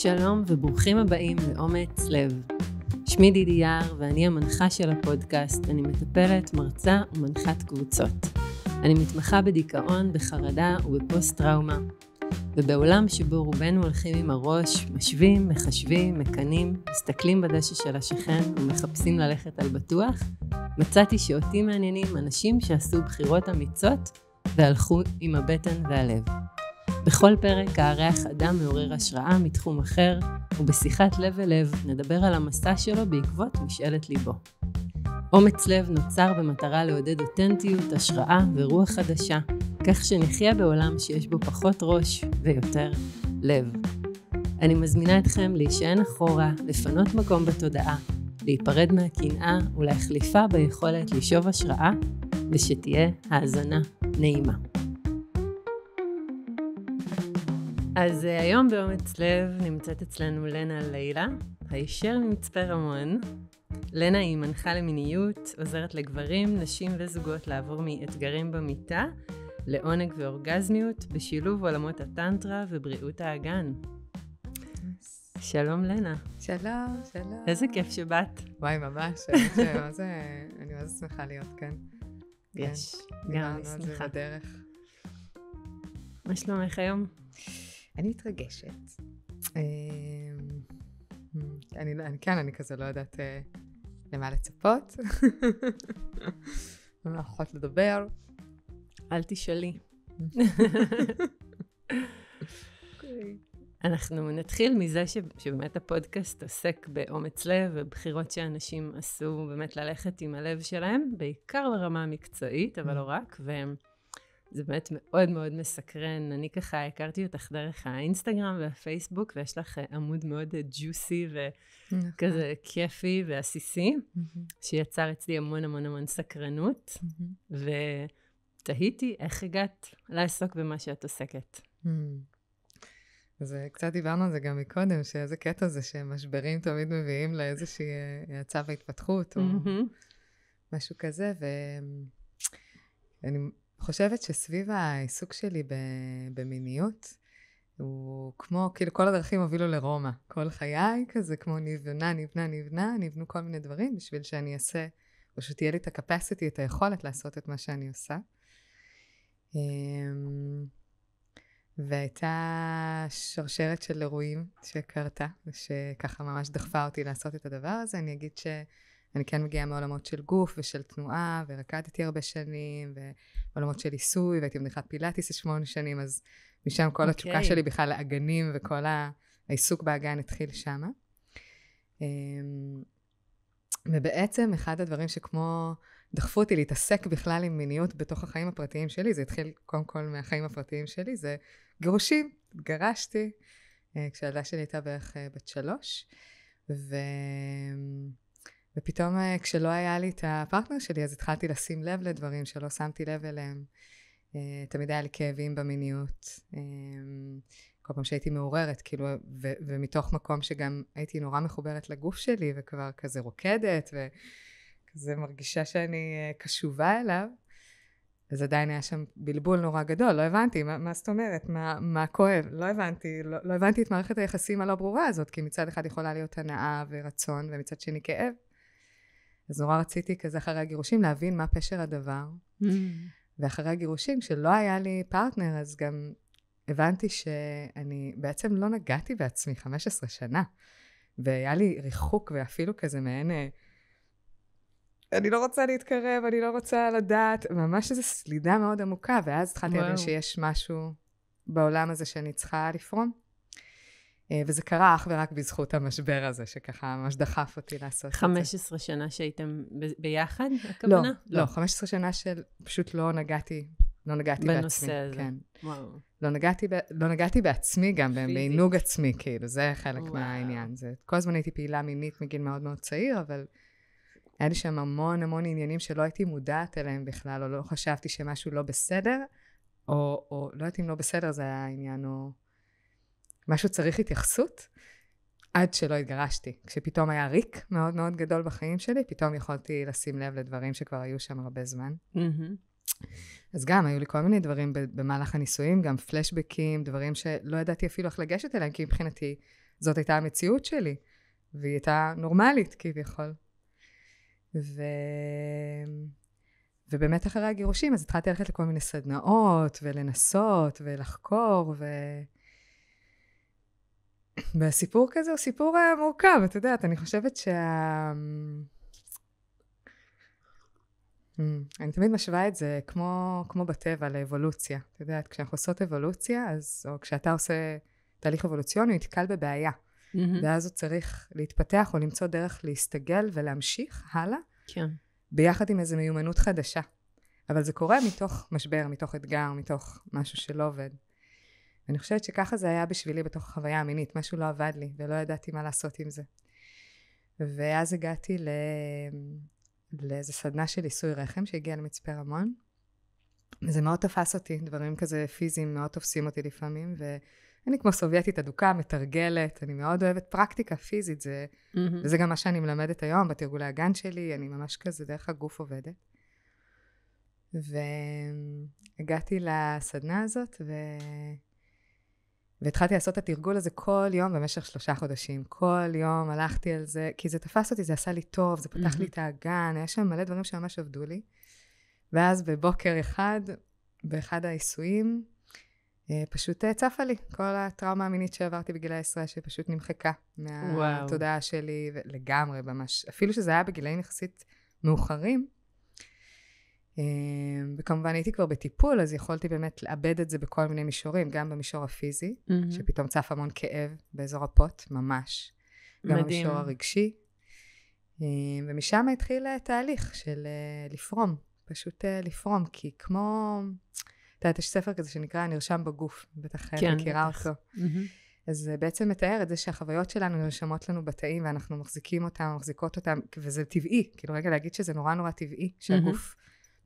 שלום וברוכים הבאים לאומץ לב. שמי דידי יער ואני המנחה של הפודקאסט. אני מטפלת, מרצה ומנחת קבוצות. אני מתמחה בדיכאון, בחרדה ובפוסט טראומה. ובעולם שבו רובנו הולכים עם הראש, משווים, מחשבים, מקנים, מסתכלים בדשא של השכן ומחפשים ללכת על בטוח, מצאתי שאותי מעניינים אנשים שעשו בחירות אמיצות והלכו עם הבטן והלב. בכל פרק הארח אדם מעורר השראה מתחום אחר, ובשיחת לב אל לב נדבר על המסע שלו בעקבות משאלת ליבו. אומץ לב נוצר במטרה לעודד אותנטיות, השראה ורוח חדשה, כך שנחיה בעולם שיש בו פחות ראש ויותר לב. אני מזמינה אתכם להישען אחורה, לפנות מקום בתודעה, להיפרד מהקנאה ולהחליפה ביכולת לשאוב השראה, ושתהיה האזנה נעימה. אז היום באומץ לב נמצאת אצלנו לנה לילה, הישר ממצפה רמון. לנה היא מנחה למיניות, עוזרת לגברים, נשים וזוגות לעבור מאתגרים במיטה, לעונג ואורגזמיות, בשילוב עולמות הטנטרה ובריאות האגן. שלום לנה. שלום, שלום. איזה כיף שבאת. וואי, ממש, אני ממש שמחה להיות כאן. יש, גם אני שמחה. בדרך. מה שלומך היום? אני מתרגשת. אני כזה לא יודעת למה לצפות. אני לא יכולת לדבר. אל תשאלי. אנחנו נתחיל מזה שבאמת הפודקאסט עוסק באומץ לב ובחירות שאנשים עשו באמת ללכת עם הלב שלהם, בעיקר ברמה המקצועית, אבל לא רק, וזה באמת מאוד מאוד מסקרן. אני ככה הכרתי אותך דרך האינסטגרם והפייסבוק, ויש לך עמוד מאוד ג'וסי וכזה כיפי ועסיסי, שיצר אצלי המון המון המון סקרנות, ותהיתי איך הגעת לעסוק במה שאת עוסקת. אז קצת דיברנו על זה גם מקודם, שאיזה קטע זה שמשברים תמיד מביאים לאיזושהי הצעה והתפתחות, או משהו כזה, ואני חושבת שסביב העיסוק שלי במיניות, הוא כמו, כאילו כל הדרכים הובילו לרומא. כל חיי כזה כמו נבנו כל מיני דברים בשביל שאני אעשה, או שתהיה לי את ה-capacity, את היכולת לעשות את מה שאני עושה. והייתה שרשרת של אירועים שקרתה, שככה ממש דחפה אותי לעשות את הדבר הזה. אני אגיד שאני כן מגיעה מעולמות של גוף ושל תנועה, ורקדתי הרבה שנים, ועולמות של עיסוי, והייתי מניחת פילאטיס 8 שנים, אז משם כל התשוקה שלי בכלל לאגנים, וכל העיסוק באגן התחיל שמה. ובעצם אחד הדברים שכמו דחפו אותי להתעסק בכלל עם מיניות בתוך החיים הפרטיים שלי, זה התחיל קודם כל מהחיים הפרטיים שלי, זה גירושים. התגרשתי כשהילדה שלי הייתה בערך בת 3, ופתאום כשלא היה לי את הפרטנר שלי, אז התחלתי לשים לב לדברים שלא שמתי לב אליהם. תמיד היה לי כאבים במיניות, כל פעם שהייתי מעוררת, כאילו, ומתוך מקום שגם הייתי נורא מחוברת לגוף שלי, וכבר כזה רוקדת, וכזה מרגישה שאני קשובה אליו, אז עדיין היה שם בלבול נורא גדול, לא הבנתי, מה זאת אומרת, מה כואב, לא הבנתי את מערכת היחסים הלא ברורה הזאת, כי מצד אחד יכולה להיות הנאה ורצון, ומצד שני כאב. אז נורא רציתי כזה אחרי הגירושים להבין מה פשר הדבר, ואחרי הגירושים, כשלא היה לי פרטנר, אז גם הבנתי שאני בעצם לא נגעתי בעצמי 15 שנה, והיה לי ריחוק ואפילו כזה מעין, אני לא רוצה להתקרב, אני לא רוצה לדעת, ממש איזו סלידה מאוד עמוקה, ואז התחלתי להבין שיש משהו בעולם הזה שאני צריכה לפרום, וזה קרה אך ורק בזכות המשבר הזה, שככה ממש דחף אותי לעשות את זה. 15 שנה שהייתם ביחד, הכוונה? לא, 15 שנה של פשוט לא נגעתי בעצמי. בנושא הזה. כן. וואו. לא נגעתי בעצמי גם, בעינוג עצמי, כאילו, זה חלק מהעניין. כל הזמן הייתי פעילה מינית מגיל מאוד מאוד צעיר, אבל היה לי שם המון המון עניינים שלא הייתי מודעת אליהם בכלל, או לא חשבתי שמשהו לא בסדר, או לא יודעת אם לא בסדר, זה היה העניין, או משהו צריך התייחסות, עד שלא התגרשתי. כשפתאום היה ריק מאוד מאוד גדול בחיים שלי, פתאום יכולתי לשים לב לדברים שכבר היו שם הרבה זמן. אז גם היו לי כל מיני דברים במהלך הניסויים, גם פלשבקים, דברים שלא ידעתי אפילו איך לגשת אליהם, כי מבחינתי זאת הייתה המציאות שלי, והיא הייתה נורמלית כביכול. ובאמת אחרי הגירושים, אז התחלתי ללכת לכל מיני סדנאות, ולנסות, ולחקור, והסיפור כזה הוא סיפור מורכב, את יודעת, אני חושבת אני תמיד משווה את זה כמו בטבע, לאבולוציה. את יודעת, כשאנחנו עושות אבולוציה, או כשאתה עושה תהליך אבולוציוני, הוא נתקל בבעיה. ואז הוא צריך להתפתח או למצוא דרך להסתגל ולהמשיך הלאה. כן. ביחד עם איזו מיומנות חדשה. אבל זה קורה מתוך משבר, מתוך אתגר, מתוך משהו שלא עובד. ואני חושבת שככה זה היה בשבילי בתוך החוויה המינית. משהו לא עבד לי, ולא ידעתי מה לעשות עם זה. ואז הגעתי לאיזו סדנה של עיסוי רחם שהגיעה למצפה רמון. וזה מאוד תפס אותי, דברים כזה פיזיים מאוד תופסים אותי לפעמים, ואני כמו סובייטית אדוקה, מתרגלת, אני מאוד אוהבת פרקטיקה פיזית, וזה גם מה שאני מלמדת היום בתרגולי הגן שלי, אני ממש כזה דרך הגוף עובדת. והגעתי לסדנה הזאת, והתחלתי לעשות את התרגול הזה כל יום במשך 3 חודשים. כל יום הלכתי על זה, כי זה תפס אותי, זה עשה לי טוב, זה פתח לי את האגן, היה שם מלא דברים שממש עבדו לי. ואז בבוקר אחד, באחד העיסויים, פשוט צפה לי כל הטראומה המינית שעברתי בגיל 10, שפשוט נמחקה מהתודעה שלי, לגמרי ממש, אפילו שזה היה בגילאים יחסית מאוחרים. וכמובן הייתי כבר בטיפול, אז יכולתי באמת לאבד את זה בכל מיני מישורים, גם במישור הפיזי, שפתאום צף המון כאב באזור הפוט, ממש. גם במישור הרגשי. ומשם התחיל תהליך של לפרום, פשוט לפרום, כי כמו, אתה יודעת, יש ספר כזה שנקרא נרשם בגוף, בטח מכירה אותו. אז זה בעצם מתאר את זה שהחוויות שלנו נרשמות לנו בתאים, ואנחנו מחזיקים אותם, מחזיקות אותם, וזה טבעי, כאילו רגע להגיד שזה נורא נורא טבעי, שהגוף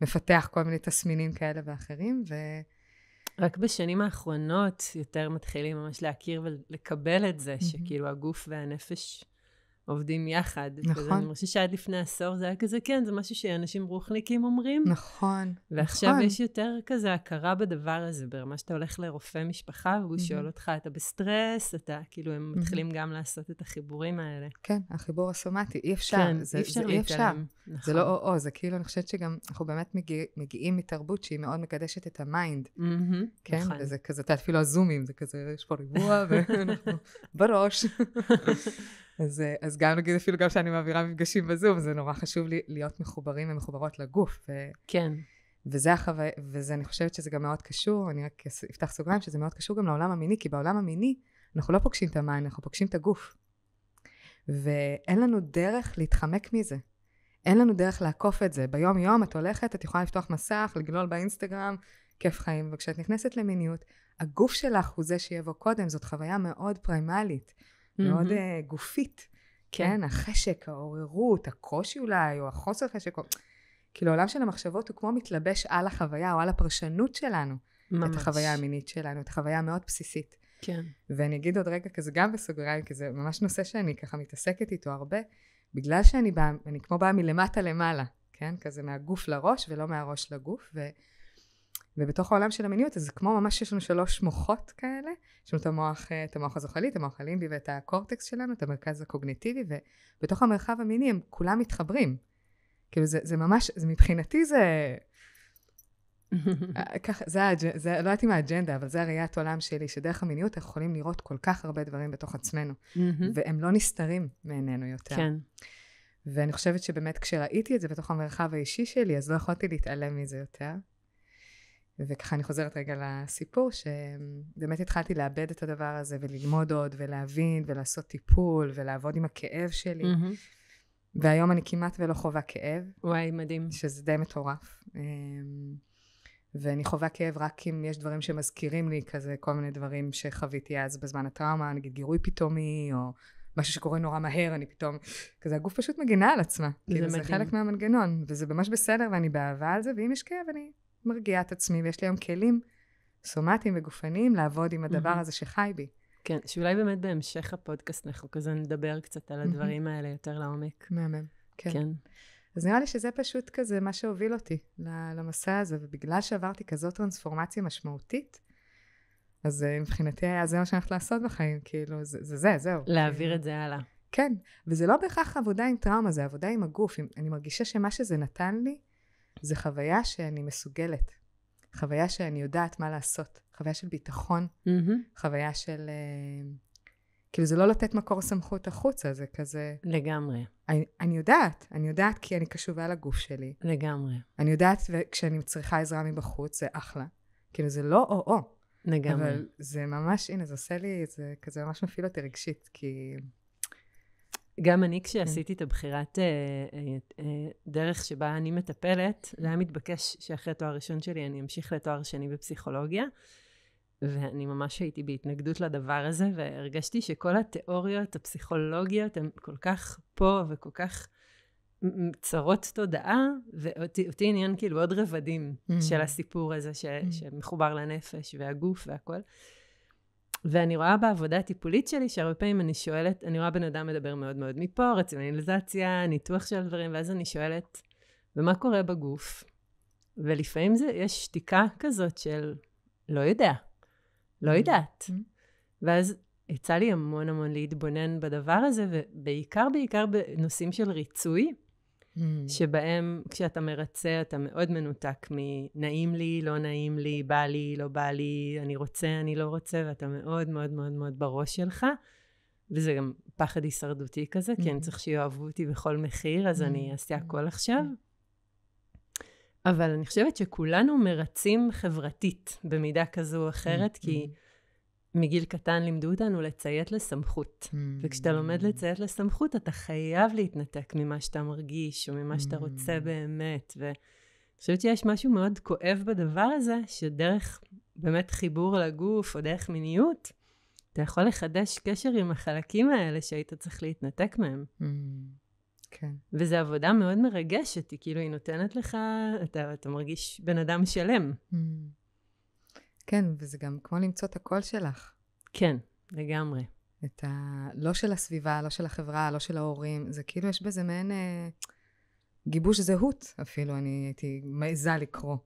מפתח כל מיני תסמינים כאלה ואחרים, רק בשנים האחרונות יותר מתחילים ממש להכיר ולקבל את זה, שכאילו הגוף והנפש עובדים יחד. נכון. אני חושבת שעד לפני עשור זה היה כזה, כן, זה משהו שאנשים רוחניקים אומרים. נכון. ועכשיו יש יותר כזה הכרה בדבר הזה, ברמה שאתה הולך לרופא משפחה, והוא שואל אותך, אתה בסטרס, אתה, כאילו, הם מתחילים גם לעשות את החיבורים האלה. כן, החיבור הסומטי, אי אפשר. כן, אי אפשר להתעלם. זה לא או-או, זה כאילו, אני חושבת שגם, אנחנו באמת מגיעים מתרבות שהיא מאוד מקדשת את המיינד. כן, וזה כזה, אתה אפילו הזומים, זה כזה, יש פה ריבוע, ואנחנו בראש. אז גם נגיד אפילו גם שאני מעבירה מפגשים בזום, זה נורא חשוב לי להיות מחוברים ומחוברות לגוף. כן. וזה אני חושבת שזה גם מאוד קשור, אני רק אפתח סוגריים, שזה מאוד קשור גם לעולם המיני, כי בעולם המיני אנחנו לא פוגשים את המיינד, אנחנו פוגשים את הגוף. ואין לנו דרך להתחמק מזה. אין לנו דרך לעקוף את זה. ביום יום את הולכת, את יכולה לפתוח מסך, לגלול באינסטגרם, כיף חיים. וכשאת נכנסת למיניות, הגוף שלך הוא זה שיבוא קודם, זאת חוויה מאוד פרימלית. מאוד גופית, כן? החשק, העוררות, הקושי אולי, או החוסר חשק, כאילו העולם של המחשבות הוא כמו מתלבש על החוויה, או על הפרשנות שלנו, את החוויה המינית שלנו, את החוויה המאוד בסיסית. כן. ואני אגיד עוד רגע, כזה גם בסוגריים, כי זה ממש נושא שאני ככה מתעסקת איתו הרבה, בגלל שאני כמו באה מלמטה למעלה, כן? כזה מהגוף לראש, ולא מהראש לגוף, ובתוך העולם של המיניות, אז זה כמו ממש יש לנו 3 מוחות כאלה, יש לנו את המוח הזוחלי, את המוח הלימבי ואת הקורטקס שלנו, את המרכז הקוגניטיבי, ובתוך המרחב המיני הם כולם מתחברים. כאילו זה ממש, מבחינתי זה, ככה, זה לא יודעת עם האג'נדה, אבל זה הראיית עולם שלי, שדרך המיניות אנחנו יכולים לראות כל כך הרבה דברים בתוך עצמנו, והם לא נסתרים מעינינו יותר. כן. ואני חושבת שבאמת כשראיתי את זה בתוך המרחב האישי שלי, אז לא יכולתי להתעלם מזה יותר. וככה אני חוזרת רגע לסיפור, שבאמת התחלתי לאבד את הדבר הזה, וללמוד עוד, ולהבין, ולעשות טיפול, ולעבוד עם הכאב שלי. והיום אני כמעט ולא חווה כאב. וואי, מדהים. שזה די מטורף. ואני חווה כאב רק אם יש דברים שמזכירים לי, כזה כל מיני דברים שחוויתי אז בזמן הטראומה, נגיד גירוי פתאומי, או משהו שקורה נורא מהר, אני פתאום, כזה הגוף פשוט מגינה על עצמה. כאילו זה חלק מהמנגנון, וזה ממש בסדר, ואני באהבה על זה, ואם יש כאב, אני מרגיעה את עצמי, ויש לי היום כלים סומטיים וגופניים לעבוד עם הדבר הזה שחי בי. כן, שאולי באמת בהמשך הפודקאסט אנחנו כזה נדבר קצת על הדברים האלה יותר לעומק. מהמם, כן. אז נראה לי שזה פשוט כזה מה שהוביל אותי למסע הזה, ובגלל שעברתי כזאת טרנספורמציה משמעותית, אז מבחינתי היה זה מה שאני הולכת לעשות בחיים, כאילו, זהו. להעביר את זה הלאה. כן, וזה לא בהכרח עבודה עם טראומה, זה עבודה עם הגוף. אני מרגישה שמה שזה נתן לי, זה חוויה שאני מסוגלת. חוויה שאני יודעת מה לעשות. חוויה של ביטחון. חוויה של... כאילו זה לא לתת מקור סמכות החוצה, זה כזה... לגמרי. אני יודעת כי אני קשובה לגוף שלי. לגמרי. אני יודעת וכשאני צריכה עזרה מבחוץ, זה אחלה. כאילו זה לא או. לגמרי. אבל זה ממש, הנה, זה עושה לי, זה כזה ממש מפעיל אותי רגשית, כי... גם אני כשעשיתי את הבחירת דרך שבה אני מטפלת, זה היה מתבקש שאחרי תואר ראשון שלי אני אמשיך לתואר שני בפסיכולוגיה, ואני ממש הייתי בהתנגדות לדבר הזה, והרגשתי שכל התיאוריות הפסיכולוגיות הן כל כך פה וכל כך צרות תודעה, ואותי עניין כאילו עוד רבדים של הסיפור הזה שמחובר לנפש והגוף והכל. ואני רואה בעבודה הטיפולית שלי, שהרבה פעמים אני שואלת, אני רואה בן אדם מדבר מאוד מאוד מפה, רציונליזציה, ניתוח של דברים, ואז אני שואלת, ומה קורה בגוף? ולפעמים יש שתיקה כזאת של לא יודעת. ואז יצא לי המון להתבונן בדבר הזה, ובעיקר בנושאים של ריצוי, שבהם כשאתה מרצה, אתה מאוד מנותק מנעים לי, לא נעים לי, בא לי, לא בא לי, אני רוצה, אני לא רוצה, ואתה מאוד מאוד מאוד מאוד בראש שלך, וזה גם פחד הישרדותי כזה, כי אני צריך שיאהבו אותי בכל מחיר, אז אני אעשה הכל עכשיו. אבל אני חושבת שכולנו מרצים חברתית במידה כזו או אחרת, כי מגיל קטן לימדו אותנו לציית לסמכות. וכשאתה לומד לציית לסמכות, אתה חייב להתנתק ממה שאתה מרגיש, או ממה שאתה רוצה באמת. ואני חושבת שיש משהו מאוד כואב בדבר הזה, שדרך באמת חיבור לגוף, או דרך מיניות, אתה יכול לחדש קשר עם החלקים האלה שהיית צריך להתנתק מהם. כן. וזו עבודה מאוד מרגשת, היא כאילו היא נותנת לך, אתה מרגיש בן אדם שלם. כן, וזה גם כמו למצוא את הקול שלך. כן, לגמרי. לא של הסביבה, לא של החברה, לא של ההורים, זה כאילו יש בזה מעין גיבוש זהות אפילו, אני הייתי מעיזה לקרוא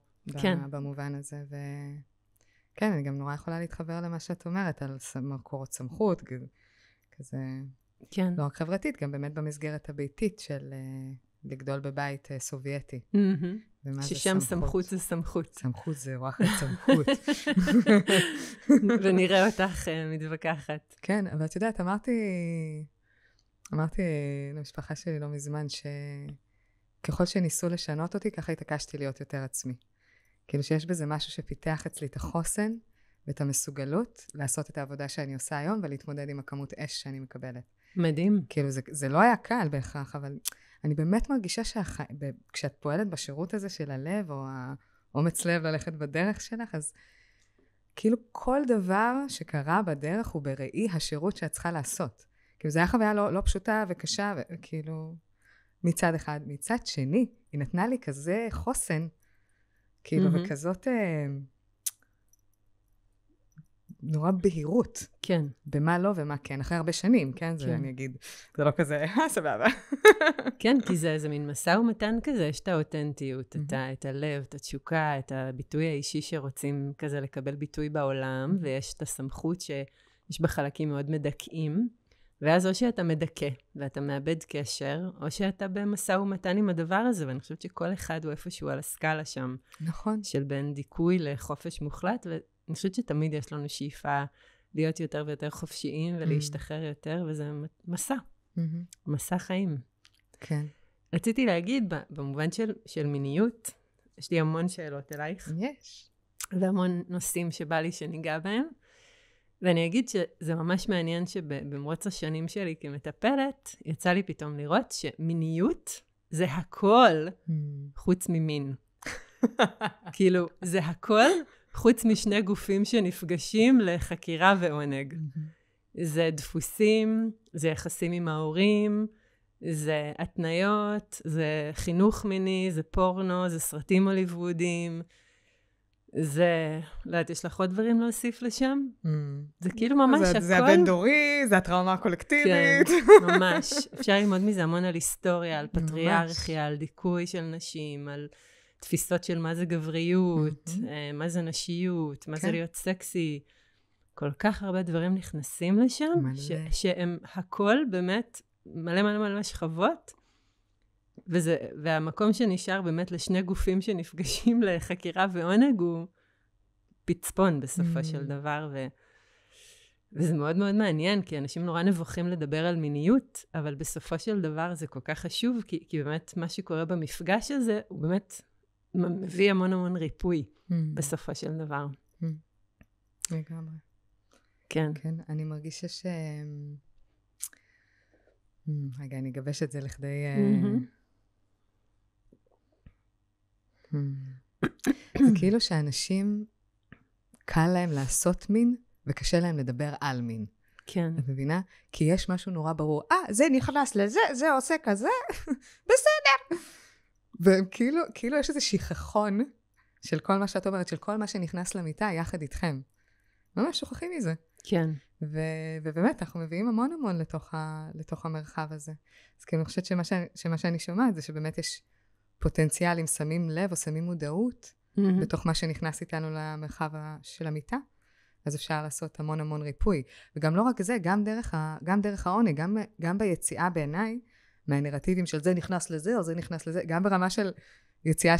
במובן הזה, וכן, אני גם נורא יכולה להתחבר למה שאת אומרת, על מקורות סמכות, כזה, כן. לא רק חברתית, גם באמת במסגרת הביתית של לגדול בבית סובייטי. ששם סמכות זה סמכות. סמכות זה וואחד סמכות. ונראה אותך מתווכחת. כן, אבל את יודעת, אמרתי למשפחה שלי לא מזמן, שככל שניסו לשנות אותי, ככה התעקשתי להיות יותר עצמי. כאילו שיש בזה משהו שפיתח אצלי את החוסן, ואת המסוגלות, לעשות את העבודה שאני עושה היום, ולהתמודד עם הכמות אש שאני מקבלת. מדהים. כאילו זה לא היה קל בהכרח, אבל אני באמת מרגישה כשאת פועלת בשירות הזה של הלב, או האומץ לב ללכת בדרך שלך, אז כאילו כל דבר שקרה בדרך הוא בראי השירות שאת צריכה לעשות. כאילו זו הייתה חוויה לא פשוטה וקשה, כאילו מצד אחד. מצד שני, היא נתנה לי כזה חוסן, כאילו וכזאת נורא בהירות. כן. במה לא ומה כן. אחרי הרבה שנים, כן? זה אני אגיד, זה לא כזה, סבבה. כן, כי זה מין מסע ומתן כזה, יש את האותנטיות, את הלב, את התשוקה, את הביטוי האישי שרוצים כזה לקבל ביטוי בעולם, ויש את הסמכות שיש בה חלקים מאוד מדכאים, ואז או שאתה מדכא, ואתה מאבד קשר, או שאתה במסע ומתן עם הדבר הזה, ואני חושבת שכל אחד הוא איפשהו על הסקאלה שם. נכון. של בין דיכוי לחופש מוחלט, אני חושבת שתמיד יש לנו שאיפה להיות יותר ויותר חופשיים ולהשתחרר יותר, וזה מסע. מסע חיים. כן. רציתי להגיד, במובן של מיניות, יש לי המון שאלות אלייך. יש. והמון נושאים שבא לי שניגע בהם. ואני אגיד שזה ממש מעניין שבמרוץ השנים שלי כמטפלת, יצא לי פתאום לראות שמיניות זה הכל חוץ ממין. כאילו, זה הכל חוץ משני גופים שנפגשים לחקירה ועונג. זה דפוסים, זה יחסים עם ההורים, זה התניות, זה חינוך מיני, זה פורנו, זה סרטים הוליוודיים, זה, לא יודעת, יש לך עוד דברים להוסיף לשם? זה כאילו ממש הכל... זה הבין-דורי, זה הטראומה הקולקטיבית. כן, ממש. אפשר ללמוד מזה המון על היסטוריה, על פטריארכיה, על דיכוי של נשים, על תפיסות של מה זה גבריות, מה זה נשיות, מה זה להיות סקסי. כל כך הרבה דברים נכנסים לשם, שהם הכל באמת מלא מלא מלא שכבות, והמקום שנשאר באמת לשני גופים שנפגשים לחקירה ועונג, הוא פצפון בסופו של דבר, וזה מאוד מאוד מעניין, כי אנשים נורא נבוכים לדבר על מיניות, אבל בסופו של דבר זה כל כך חשוב, כי באמת מה שקורה במפגש הזה, הוא באמת מביא המון המון ריפוי בסופו של דבר. לגמרי. כן. כן, אני מרגישה רגע, אני אגבש את זה לכדי... זה כאילו שאנשים קל להם לעשות מין, וקשה להם לדבר על מין. כן. את מבינה? כי יש משהו נורא ברור. זה נכנס לזה, זה עושה כזה, בסדר. וכאילו יש איזה שכחון של כל מה שאת אומרת, של כל מה שנכנס למיטה יחד איתכם. ממש שוכחים מזה. כן. ובאמת, אנחנו מביאים המון המון לתוך המרחב הזה. אז כאילו, אני חושבת שמה שאני שומעת זה שבאמת יש פוטנציאל, אם שמים לב או שמים מודעות, בתוך מה שנכנס איתנו למרחב של המיטה, אז אפשר לעשות המון המון ריפוי. וגם לא רק זה, גם דרך העונג, גם ביציאה בעיניי, מהנרטיבים של זה נכנס לזה, או זה נכנס לזה, גם ברמה של יציאה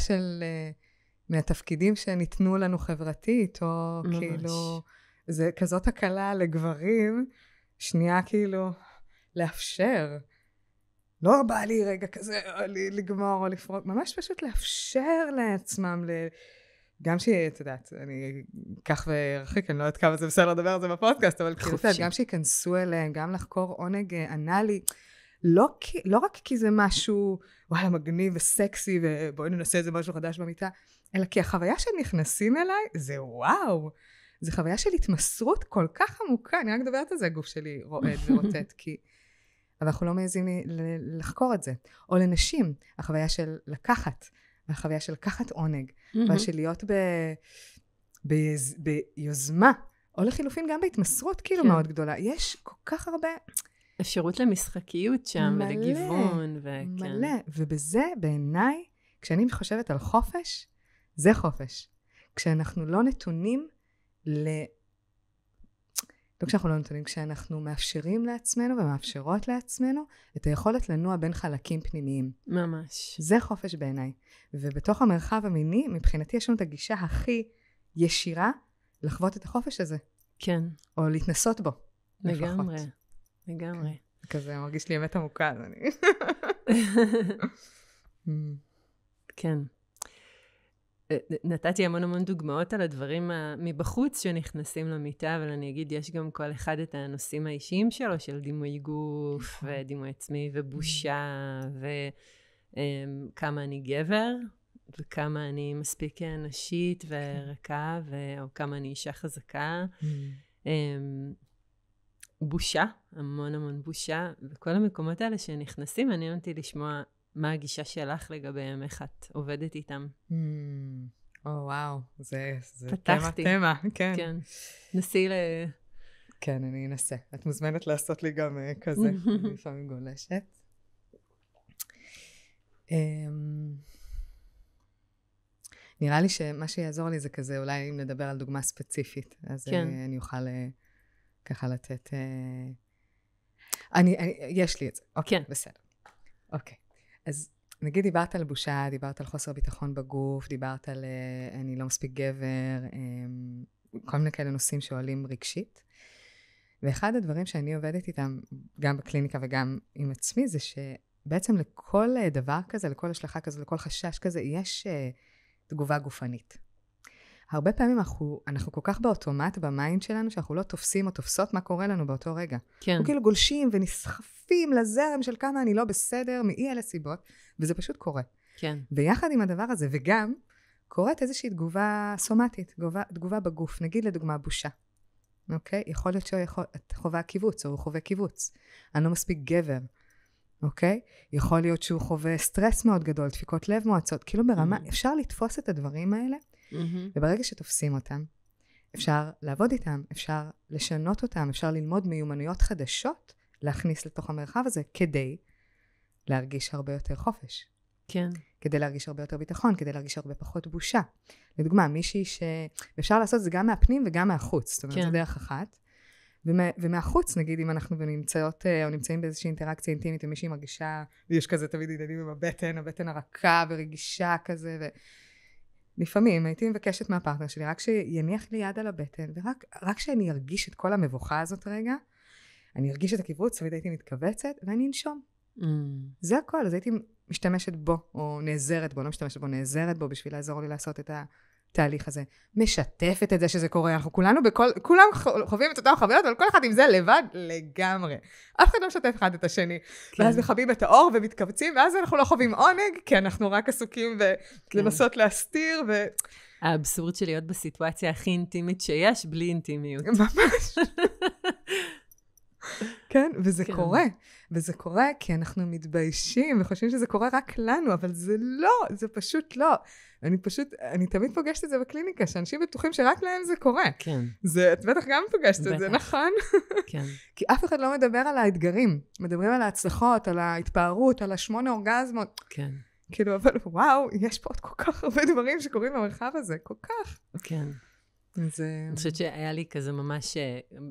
מהתפקידים שניתנו לנו חברתית, או ממש. כאילו, זה כזאת הקלה לגברים, שנייה כאילו, לאפשר. לא בא לי רגע כזה, לגמור או לפרוק, ממש פשוט לאפשר לעצמם, גם את יודעת, אני כך ורחיק, אני לא יודעת כמה זה בסדר לדבר על זה בפודקאסט, אבל כאילו, גם שיכנסו אליהם, גם לחקור עונג אנלי, לא רק כי זה משהו, וואלה, מגניב וסקסי, ובואי ננסה איזה משהו חדש במיטה, אלא כי החוויה שנכנסים אליי, זה וואו, זה חוויה של התמסרות כל כך עמוקה, אני רק מדברת על זה, הגוף שלי רועד ורוטט, אבל אנחנו לא מעזים לחקור את זה. או לנשים, החוויה של לקחת, החוויה של לקחת עונג, החוויה של להיות ביוזמה, או לחילופין גם בהתמסרות כאילו מאוד גדולה. יש כל כך הרבה... אפשרות למשחקיות שם, ולגיוון. מלא, ובזה בעיניי, כשאני חושבת על חופש, זה חופש. כשאנחנו לא נתונים כשאנחנו מאפשרים לעצמנו ומאפשרות לעצמנו את היכולת לנוע בין חלקים פנימיים. ממש. זה חופש בעיניי. ובתוך המרחב המיני, מבחינתי יש לנו את הגישה הכי ישירה לחוות את החופש הזה. כן. או להתנסות בו. לגמרי. לגמרי. כזה מרגיש לי אמת עמוקה, אז אני... כן. נתתי המון המון דוגמאות על הדברים מבחוץ שנכנסים למיטה, אבל אני אגיד, יש גם כל אחד את הנושאים האישיים שלו, של דימוי גוף ודימוי עצמי ובושה, וכמה אני גבר, וכמה אני מספיק נשית ורקה, או כמה אני אישה חזקה. בושה, המון המון בושה, וכל המקומות האלה שנכנסים, מעניין אותי לשמוע מה הגישה שלך לגביהם, איך את עובדת איתם. וואו, זה תמה, כן. כן. נסי כן, אני אנסה. את מוזמנת לעשות לי גם כזה, אני לפעמים גולשת. נראה לי שמה שיעזור לי זה כזה, אולי אם נדבר על דוגמה ספציפית, אז אני אוכל ככה לתת... יש לי את זה. אוקיי, בסדר. אוקיי. אז נגיד דיברת על בושה, דיברת על חוסר ביטחון בגוף, דיברת על אני לא מספיק גבר, כל מיני כאלה נושאים שעולים רגשית. ואחד הדברים שאני עובדת איתם, גם בקליניקה וגם עם עצמי, זה שבעצם לכל דבר כזה, לכל השלכה כזה, לכל חשש כזה, יש תגובה גופנית. הרבה פעמים אנחנו כל כך באוטומט במיינד שלנו, שאנחנו לא תופסים או תופסות מה קורה לנו באותו רגע. כן. אנחנו כאילו גולשים ונסחפים לזרם של כמה אני לא בסדר, מאי אלה סיבות, וזה פשוט קורה. כן. ויחד עם הדבר הזה, וגם קורית איזושהי תגובה סומטית, תגובה בגוף, נגיד לדוגמה בושה. אוקיי? יכול להיות שאת חווה קיבוץ, או הוא חווה קיבוץ. אני לא מספיק גבר. אוקיי? יכול להיות שהוא חווה סטרס מאוד גדול, דפיקות לב מועצות. כאילו ברמה, אפשר לתפוס את הדברים האלה, וברגע שתופסים אותם, אפשר לעבוד איתם, אפשר לשנות אותם, אפשר ללמוד מיומנויות חדשות, להכניס לתוך המרחב הזה, כדי להרגיש הרבה יותר חופש. כן. כדי להרגיש הרבה יותר ביטחון, כדי להרגיש הרבה פחות בושה. לדוגמה, מישהי ואפשר לעשות זה גם מהפנים וגם מהחוץ, זאת אומרת, כן. זה דרך אחת. ומהחוץ, נגיד, אם אנחנו נמצאות או נמצאים באיזושהי אינטראקציה אינטימית, ומישהי מרגישה, ויש כזה תמיד עניינים עם הבטן הרכה ורגישה כזה, לפעמים הייתי מבקשת מהפרטנר שלי, רק שיניח לי יד על הבטן, ורק שאני ארגיש את כל המבוכה הזאת רגע, אני ארגיש את הקיבוץ, והייתי מתכווצת, ואני אנשום. זה הכל, אז הייתי משתמשת בו, או נעזרת בו, לא משתמשת בו, נעזרת בו, בשביל לעזור לי לעשות את התהליך הזה. משתפת את זה שזה קורה, אנחנו כולם חווים את אותם חוויות, אבל כל אחד עם זה לבד לגמרי. אף אחד לא משתף אחד את השני. כן. ואז מכבים את האור ומתכווצים, ואז אנחנו לא חווים עונג, כי אנחנו רק עסוקים לנסות להסתיר. האבסורד של להיות בסיטואציה הכי אינטימית שיש, בלי אינטימיות. ממש. כן, וזה קורה. וזה קורה כי אנחנו מתביישים וחושבים שזה קורה רק לנו, אבל זה לא, זה פשוט לא. אני תמיד פוגשת את זה בקליניקה, שאנשים בטוחים שרק להם זה קורה. כן. את בטח גם פוגשת את זה, נכון? כן. כי אף אחד לא מדבר על האתגרים. מדברים על ההצלחות, על ההתפארות, על 8 אורגזמות. כן. כאילו, אבל וואו, יש פה עוד כל כך הרבה דברים שקורים במרחב הזה, כל כך. כן. אני חושבת שהיה לי כזה ממש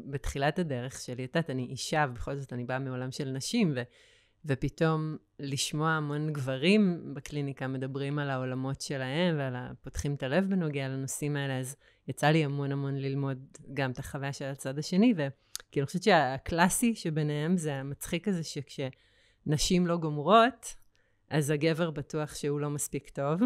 בתחילת הדרך שלי, אני אישה, ובכל זאת אני באה מעולם של נשים, ופתאום לשמוע המון גברים בקליניקה מדברים על העולמות שלהם, פותחים את הלב בנוגע לנושאים האלה, אז יצא לי המון ללמוד גם את החוויה של הצד השני, וכי אני חושבת שהקלאסי שביניהם זה המצחיק הזה, שכשנשים לא גומרות, אז הגבר בטוח שהוא לא מספיק טוב,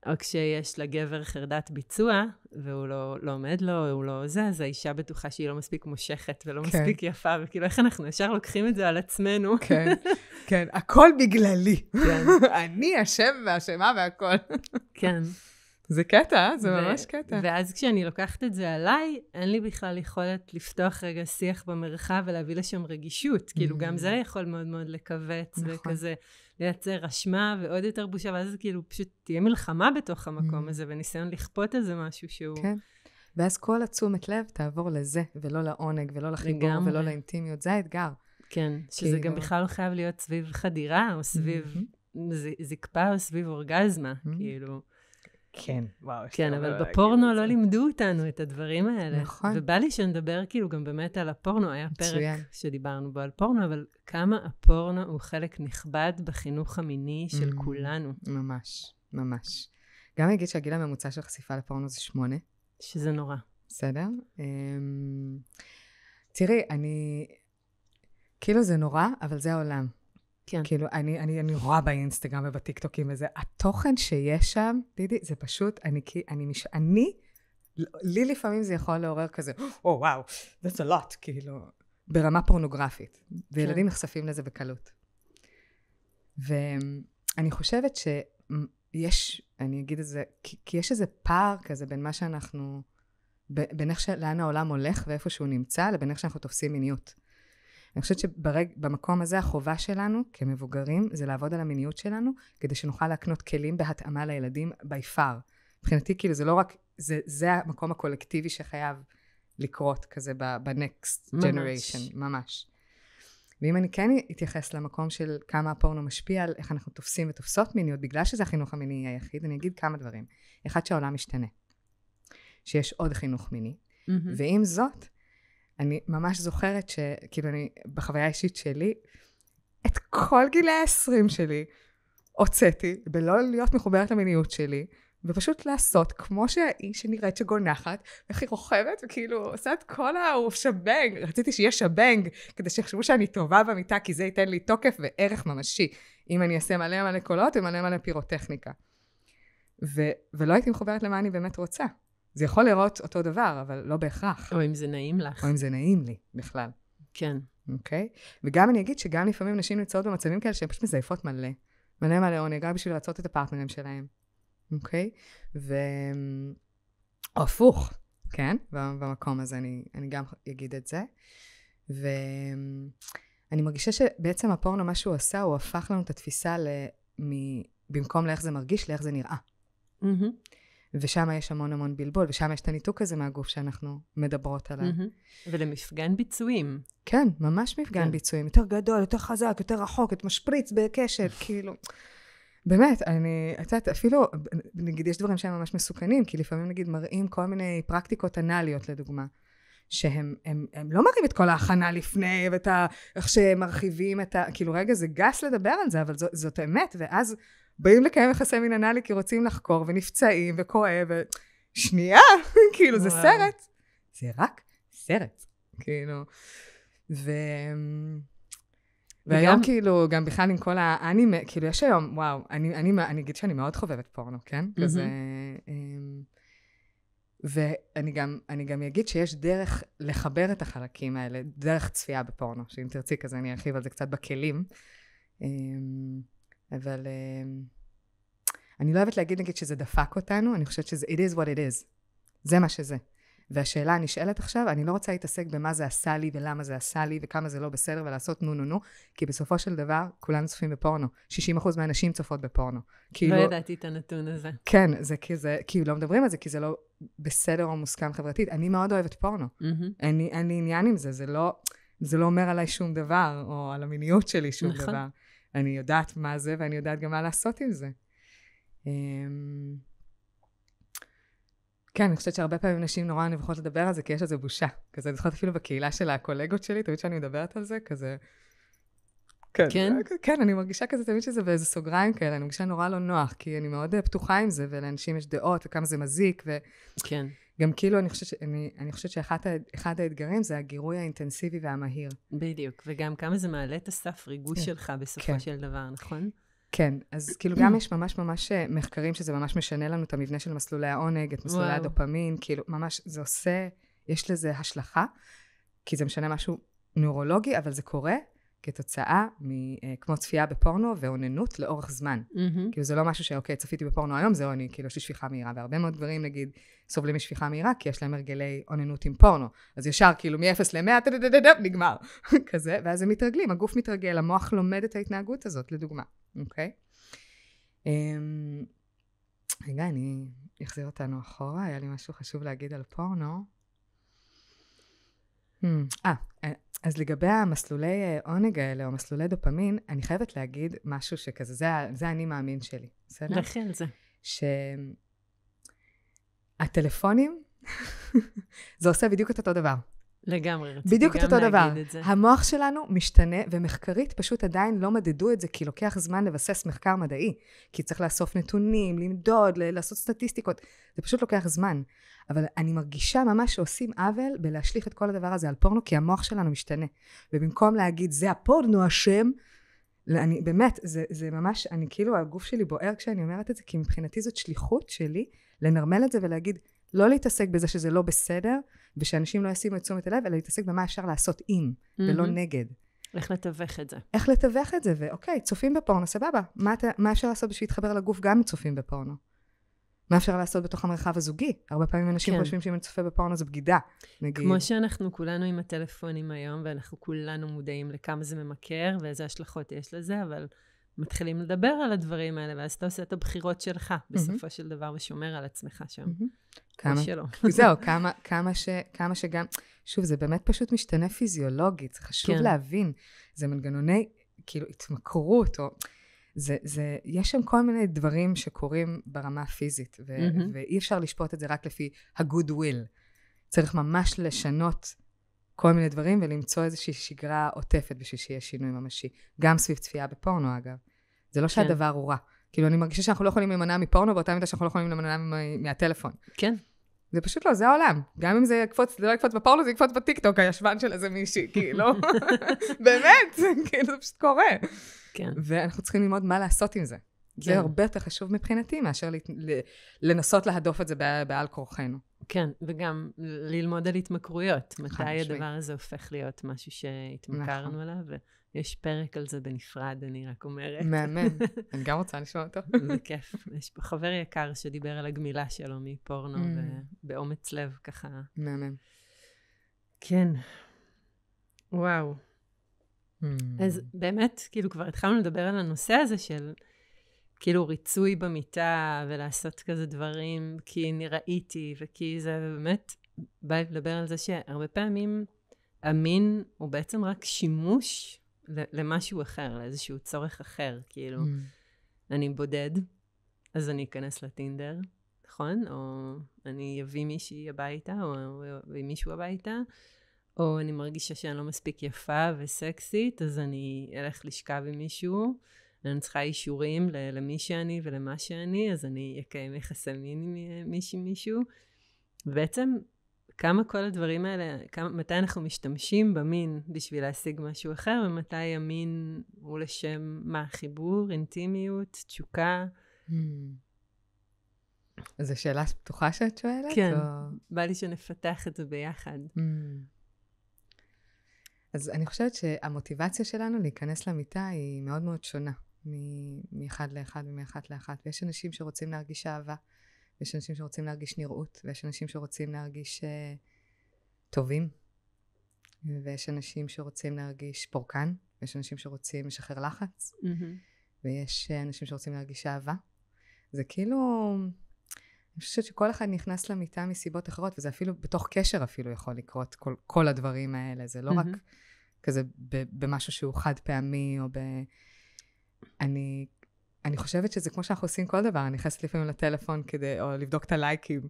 או כשיש לגבר חרדת ביצוע, והוא לא עומד לו, הוא לא זה, אז האישה בטוחה שהיא לא מספיק מושכת, ולא מספיק יפה, וכאילו איך אנחנו ישר לוקחים את זה על עצמנו. כן, כן, הכל בגללי. אני אשם והאשמה והכל. כן. זה קטע, זה ממש קטע. ואז כשאני לוקחת את זה עליי, אין לי בכלל יכולת לפתוח רגע שיח במרחב, ולהביא לשם רגישות. כאילו גם זה יכול מאוד מאוד לכווץ, וכזה לייצר אשמה ועוד יותר בושה, ואז כאילו פשוט תהיה מלחמה בתוך המקום הזה, וניסיון לכפות איזה משהו שהוא... כן. ואז כל התשומת לב תעבור לזה, ולא לעונג, ולא לחיבור, ולא לאינטימיות. זה האתגר. כן, שזה גם בכלל לא חייב להיות סביב חדירה, או סביב זקפה, או סביב אורגזמה, כאילו... כן, וואו. כן, אבל בפורנו לא לימדו אותנו את הדברים האלה. נכון. ובא לי שנדבר כאילו גם באמת על הפורנו, היה פרק שדיברנו בו על פורנו, אבל כמה הפורנו הוא חלק נכבד בחינוך המיני של כולנו. ממש, ממש. גם אני אגיד שהגיל הממוצע של חשיפה לפורנו זה 8. שזה נורא. בסדר? תראי, כאילו זה נורא, אבל זה העולם. כן. כאילו, אני רואה באינסטגרם ובטיקטוקים וזה, התוכן שיש שם, דידי, זה פשוט, לי לפעמים זה יכול לעורר כזה, וואו, that's a lot, כאילו, ברמה פורנוגרפית. וילדים נחשפים לזה בקלות. ואני חושבת שיש, אני אגיד את זה, כי יש איזה פער כזה בין מה שאנחנו, בין איך לאן העולם הולך ואיפה שהוא נמצא, לבין איך שאנחנו תופסים מיניות. אני חושבת שבמקום הזה החובה שלנו כמבוגרים זה לעבוד על המיניות שלנו כדי שנוכל להקנות כלים בהתאמה לילדים by far. מבחינתי כאילו זה לא רק, זה המקום הקולקטיבי שחייב לקרות כזה ב-next generation, ממש. ואם אני כן אתייחס למקום של כמה הפורנו משפיע על איך אנחנו תופסים ותופסות מיניות, בגלל שזה החינוך המיני היחיד, אני אגיד כמה דברים. אחד, שהעולם משתנה. שיש עוד חינוך מיני. ועם זאת, אני ממש זוכרת שכאילו אני, בחוויה האישית שלי, את כל גילי ה-20 שלי, הוצאתי, בלא להיות מחוברת למיניות שלי, ופשוט לעשות כמו שהאיש שנראית שגונחת, איך היא רוכבת, וכאילו עושה את כל השבנג, רציתי שיהיה שבנג, כדי שיחשבו שאני טובה במיטה, כי זה ייתן לי תוקף וערך ממשי, אם אני אעשה מלא קולות ומלא פירוטכניקה. ולא הייתי מחוברת למה אני באמת רוצה. זה יכול לראות אותו דבר, אבל לא בהכרח. או אם זה נעים לך. או אם זה נעים לי, בכלל. כן. אוקיי? וגם אני אגיד שגם לפעמים נשים נמצאות במצבים כאלה שהן פשוט מזייפות מלא עונג, רק בשביל לרצות את הפרטנרים שלהם. אוקיי? או הפוך, כן? במקום הזה אני גם אגיד את זה. ואני מרגישה שבעצם הפורנו, מה שהוא עשה, הוא הפך לנו את התפיסה במקום לאיך זה מרגיש, לאיך זה נראה. ושם יש המון בלבול, ושם יש את הניתוק הזה מהגוף שאנחנו מדברות עליו. ולמפגן ביצועים. כן, ממש מפגן ביצועים. יותר גדול, יותר חזק, יותר רחוק, את משפריץ בקשת, כאילו. באמת, את יודעת, אפילו, נגיד, יש דברים שהם ממש מסוכנים, כי לפעמים, נגיד, מראים כל מיני פרקטיקות אנליות, לדוגמה, שהם לא מראים את כל ההכנה לפני, איך שמרחיבים כאילו, רגע, זה גס לדבר על זה, אבל זאת האמת, ואז באים לקיים יחסי מין אנלי, כי רוצים לחקור, ונפצעים, וכואב, שנייה, כאילו, זה סרט. זה רק סרט, כאילו. והיום כאילו, גם בכלל עם כל האנימה, כאילו יש היום, וואו, אני אגיד שאני מאוד חובבת פורנו, כן? כזה, ואני גם אגיד שיש דרך לחבר את החלקים האלה, דרך צפייה בפורנו, שאם תרצי כזה אני ארחיב על זה קצת בכלים, אבל אני לא אוהבת להגיד נגיד שזה דפק אותנו, אני חושבת שזה it is what it is, זה מה שזה. והשאלה הנשאלת עכשיו, אני לא רוצה להתעסק במה זה עשה לי ולמה זה עשה לי וכמה זה לא בסדר ולעשות נו, כי בסופו של דבר כולנו צופים בפורנו. 60% מהנשים צופות בפורנו. לא ידעתי את הנתון הזה. כן, כי לא מדברים על זה, כי זה לא בסדר או מוסכם חברתית. אני מאוד אוהבת פורנו. אני עניין עם זה, זה לא אומר עליי שום דבר, או על המיניות שלי שום דבר. אני יודעת מה זה, ואני יודעת גם מה לעשות עם זה. כן, אני חושבת שהרבה פעמים נשים נורא נבוכות לדבר על זה, כי יש על זה בושה. כזה, אני זוכרת אפילו בקהילה של הקולגות שלי, תמיד שאני מדברת על זה, כזה... כן? כן, אני מרגישה כזה תמיד שזה באיזה סוגריים כאלה, אני מרגישה נורא לא נוח, כי אני מאוד פתוחה עם זה, ולאנשים יש דעות, וכמה זה מזיק, כן. גם כאילו, אני חושבת שאחד האתגרים זה הגירוי האינטנסיבי והמהיר. בדיוק, וגם כמה זה מעלה את הסף ריגוש שלך בסופו של דבר, נכון? כן, אז כאילו גם יש ממש מחקרים שזה ממש משנה לנו את המבנה של מסלולי העונג, את מסלולי הדופמין, כאילו ממש זה עושה, יש לזה השלכה, כי זה משנה משהו נוירולוגי, אבל זה קורה כתוצאה כמו צפייה בפורנו ועוננות לאורך זמן. כאילו זה לא משהו שאוקיי, צפיתי בפורנו היום, זהו, אני כאילו יש לי שפיכה מהירה, והרבה מאוד דברים נגיד סובלים משפיכה מהירה, כי יש להם הרגלי עוננות עם פורנו, אז ישר כאילו מ-0 ל-100, נגמר, כזה, ואז הם מתרגלים, הגוף מתרגל, המוח לומד את ההתנהגות הזאת, לדוגמה, אוקיי? רגע, אני אחזיר אותנו אחורה, היה לי משהו חשוב להגיד על פורנו. אז לגבי המסלולי עונג האלה, או מסלולי דופמין, אני חייבת להגיד משהו שכזה, זה אני מאמין שלי, בסדר? לכי על זה. שהטלפונים, זה עושה בדיוק את אותו דבר. לגמרי, רציתי בדיוק את גם אותו דבר. להגיד את זה. המוח שלנו משתנה, ומחקרית פשוט עדיין לא מדדו את זה, כי לוקח זמן לבסס מחקר מדעי, כי צריך לאסוף נתונים, למדוד, לעשות סטטיסטיקות, זה פשוט לוקח זמן. אבל אני מרגישה ממש שעושים עוול בלהשליך את כל הדבר הזה על פורנו, כי המוח שלנו משתנה. ובמקום להגיד, זה הפורנו השם, אני, באמת, זה ממש, אני כאילו, הגוף שלי בוער כשאני אומרת את זה, כי מבחינתי זאת שליחות שלי, לנרמל את זה ולהגיד, לא להתעסק בזה שזה לא בסדר, ושאנשים לא ישימו את תשומת הלב, אלא להתעסק במה אפשר לעשות עם, ולא נגד. איך לתווך את זה. איך לתווך את זה, ואוקיי, צופים בפורנו, סבבה. מה אפשר לעשות בשביל להתחבר לגוף גם אם צופים בפורנו? מה אפשר לעשות בתוך המרחב הזוגי? הרבה פעמים אנשים חושבים שאם אני צופה בפורנו זו בגידה. כמו שאנחנו כולנו עם הטלפונים היום, ואנחנו כולנו מודעים לכמה זה ממכר, ואיזה השלכות יש לזה, אבל מתחילים לדבר על הדברים האלה, ואז אתה עושה את הבחירות שלך, בסופו של דבר, ושומר על עצמך שם. זהו, כמה שגם, שוב, זה באמת פשוט משתנה פיזיולוגית, זה חשוב להבין, זה מנגנוני, כאילו, התמכרות, או... יש שם כל מיני דברים שקורים ברמה הפיזית, ואי אפשר לשפוט את זה רק לפי ה-good will. צריך ממש לשנות כל מיני דברים, ולמצוא איזושהי שגרה עוטפת בשביל שיהיה שינוי ממשי. גם סביב צפייה בפורנו, אגב. זה לא שהדבר הוא רע. כאילו, אני מרגישה שאנחנו לא יכולים להימנע מפורנו, באותה מידה שאנחנו לא יכולים להימנע מהטלפון. כן. זה פשוט לא, זה העולם. גם אם זה יקפוץ, זה לא יקפוץ בפורנו, זה יקפוץ בטיקטוק, הישבן של איזה מישהי, כאילו. באמת, כאילו, זה פשוט קורה. כן. ואנחנו צריכים ללמוד מה לעשות עם זה. זה הרבה יותר חשוב מבחינתי, מאשר לנסות להדוף את זה בעל כורחנו. כן, וגם ללמוד על התמכרויות. מתי הדבר הזה הופך להיות משהו שהתמכרנו עליו, ויש פרק על זה בנפרד, אני רק אומרת. מאמן. אני גם רוצה לשמוע אותו. זה כיף. יש פה חבר יקר שדיבר על הגמילה שלו מפורנו, ובאומץ לב ככה. מאמן. כן. וואו. אז באמת, כאילו כבר התחלנו לדבר על הנושא הזה של כאילו ריצוי במיטה ולעשות כזה דברים כי אני ראיתי וכי זה באמת בא לדבר על זה שהרבה פעמים המין הוא בעצם רק שימוש למשהו אחר, לאיזשהו צורך אחר, כאילו. אני בודד, אז אני אכנס לטינדר, נכון? או אני אביא מישהי הביתה, או אביא מישהו הביתה, או אני מרגישה שאני לא מספיק יפה וסקסית, אז אני אלך לשכב עם מישהו, אני צריכה אישורים למי שאני ולמה שאני, אז אני אקיים יחסי מין עם מישהו. ובעצם, כמה כל הדברים האלה, מתי אנחנו משתמשים במין בשביל להשיג משהו אחר, ומתי המין הוא לשם מה? חיבור, אינטימיות, תשוקה. אז זו שאלה פתוחה שאת שואלת? כן, בא לי שנפתח את זה ביחד. אז אני חושבת שהמוטיבציה שלנו להיכנס למיטה היא מאוד מאוד שונה, מאחד לאחד ומאחת לאחת. ויש אנשים שרוצים להרגיש אהבה, ויש אנשים שרוצים להרגיש נראות, ויש אנשים שרוצים להרגיש טובים, ויש אנשים שרוצים להרגיש פורקן, ויש אנשים שרוצים לשחרר לחץ, ויש אנשים שרוצים להרגיש אהבה. זה כאילו, אני חושבת שכל אחד נכנס למיטה מסיבות אחרות, וזה אפילו בתוך קשר אפילו יכול לקרות כל הדברים האלה. זה לא רק כזה במשהו שהוא חד פעמי, או אני חושבת שזה כמו שאנחנו עושים כל דבר, אני נכנסת לפעמים לטלפון או לבדוק את הלייקים,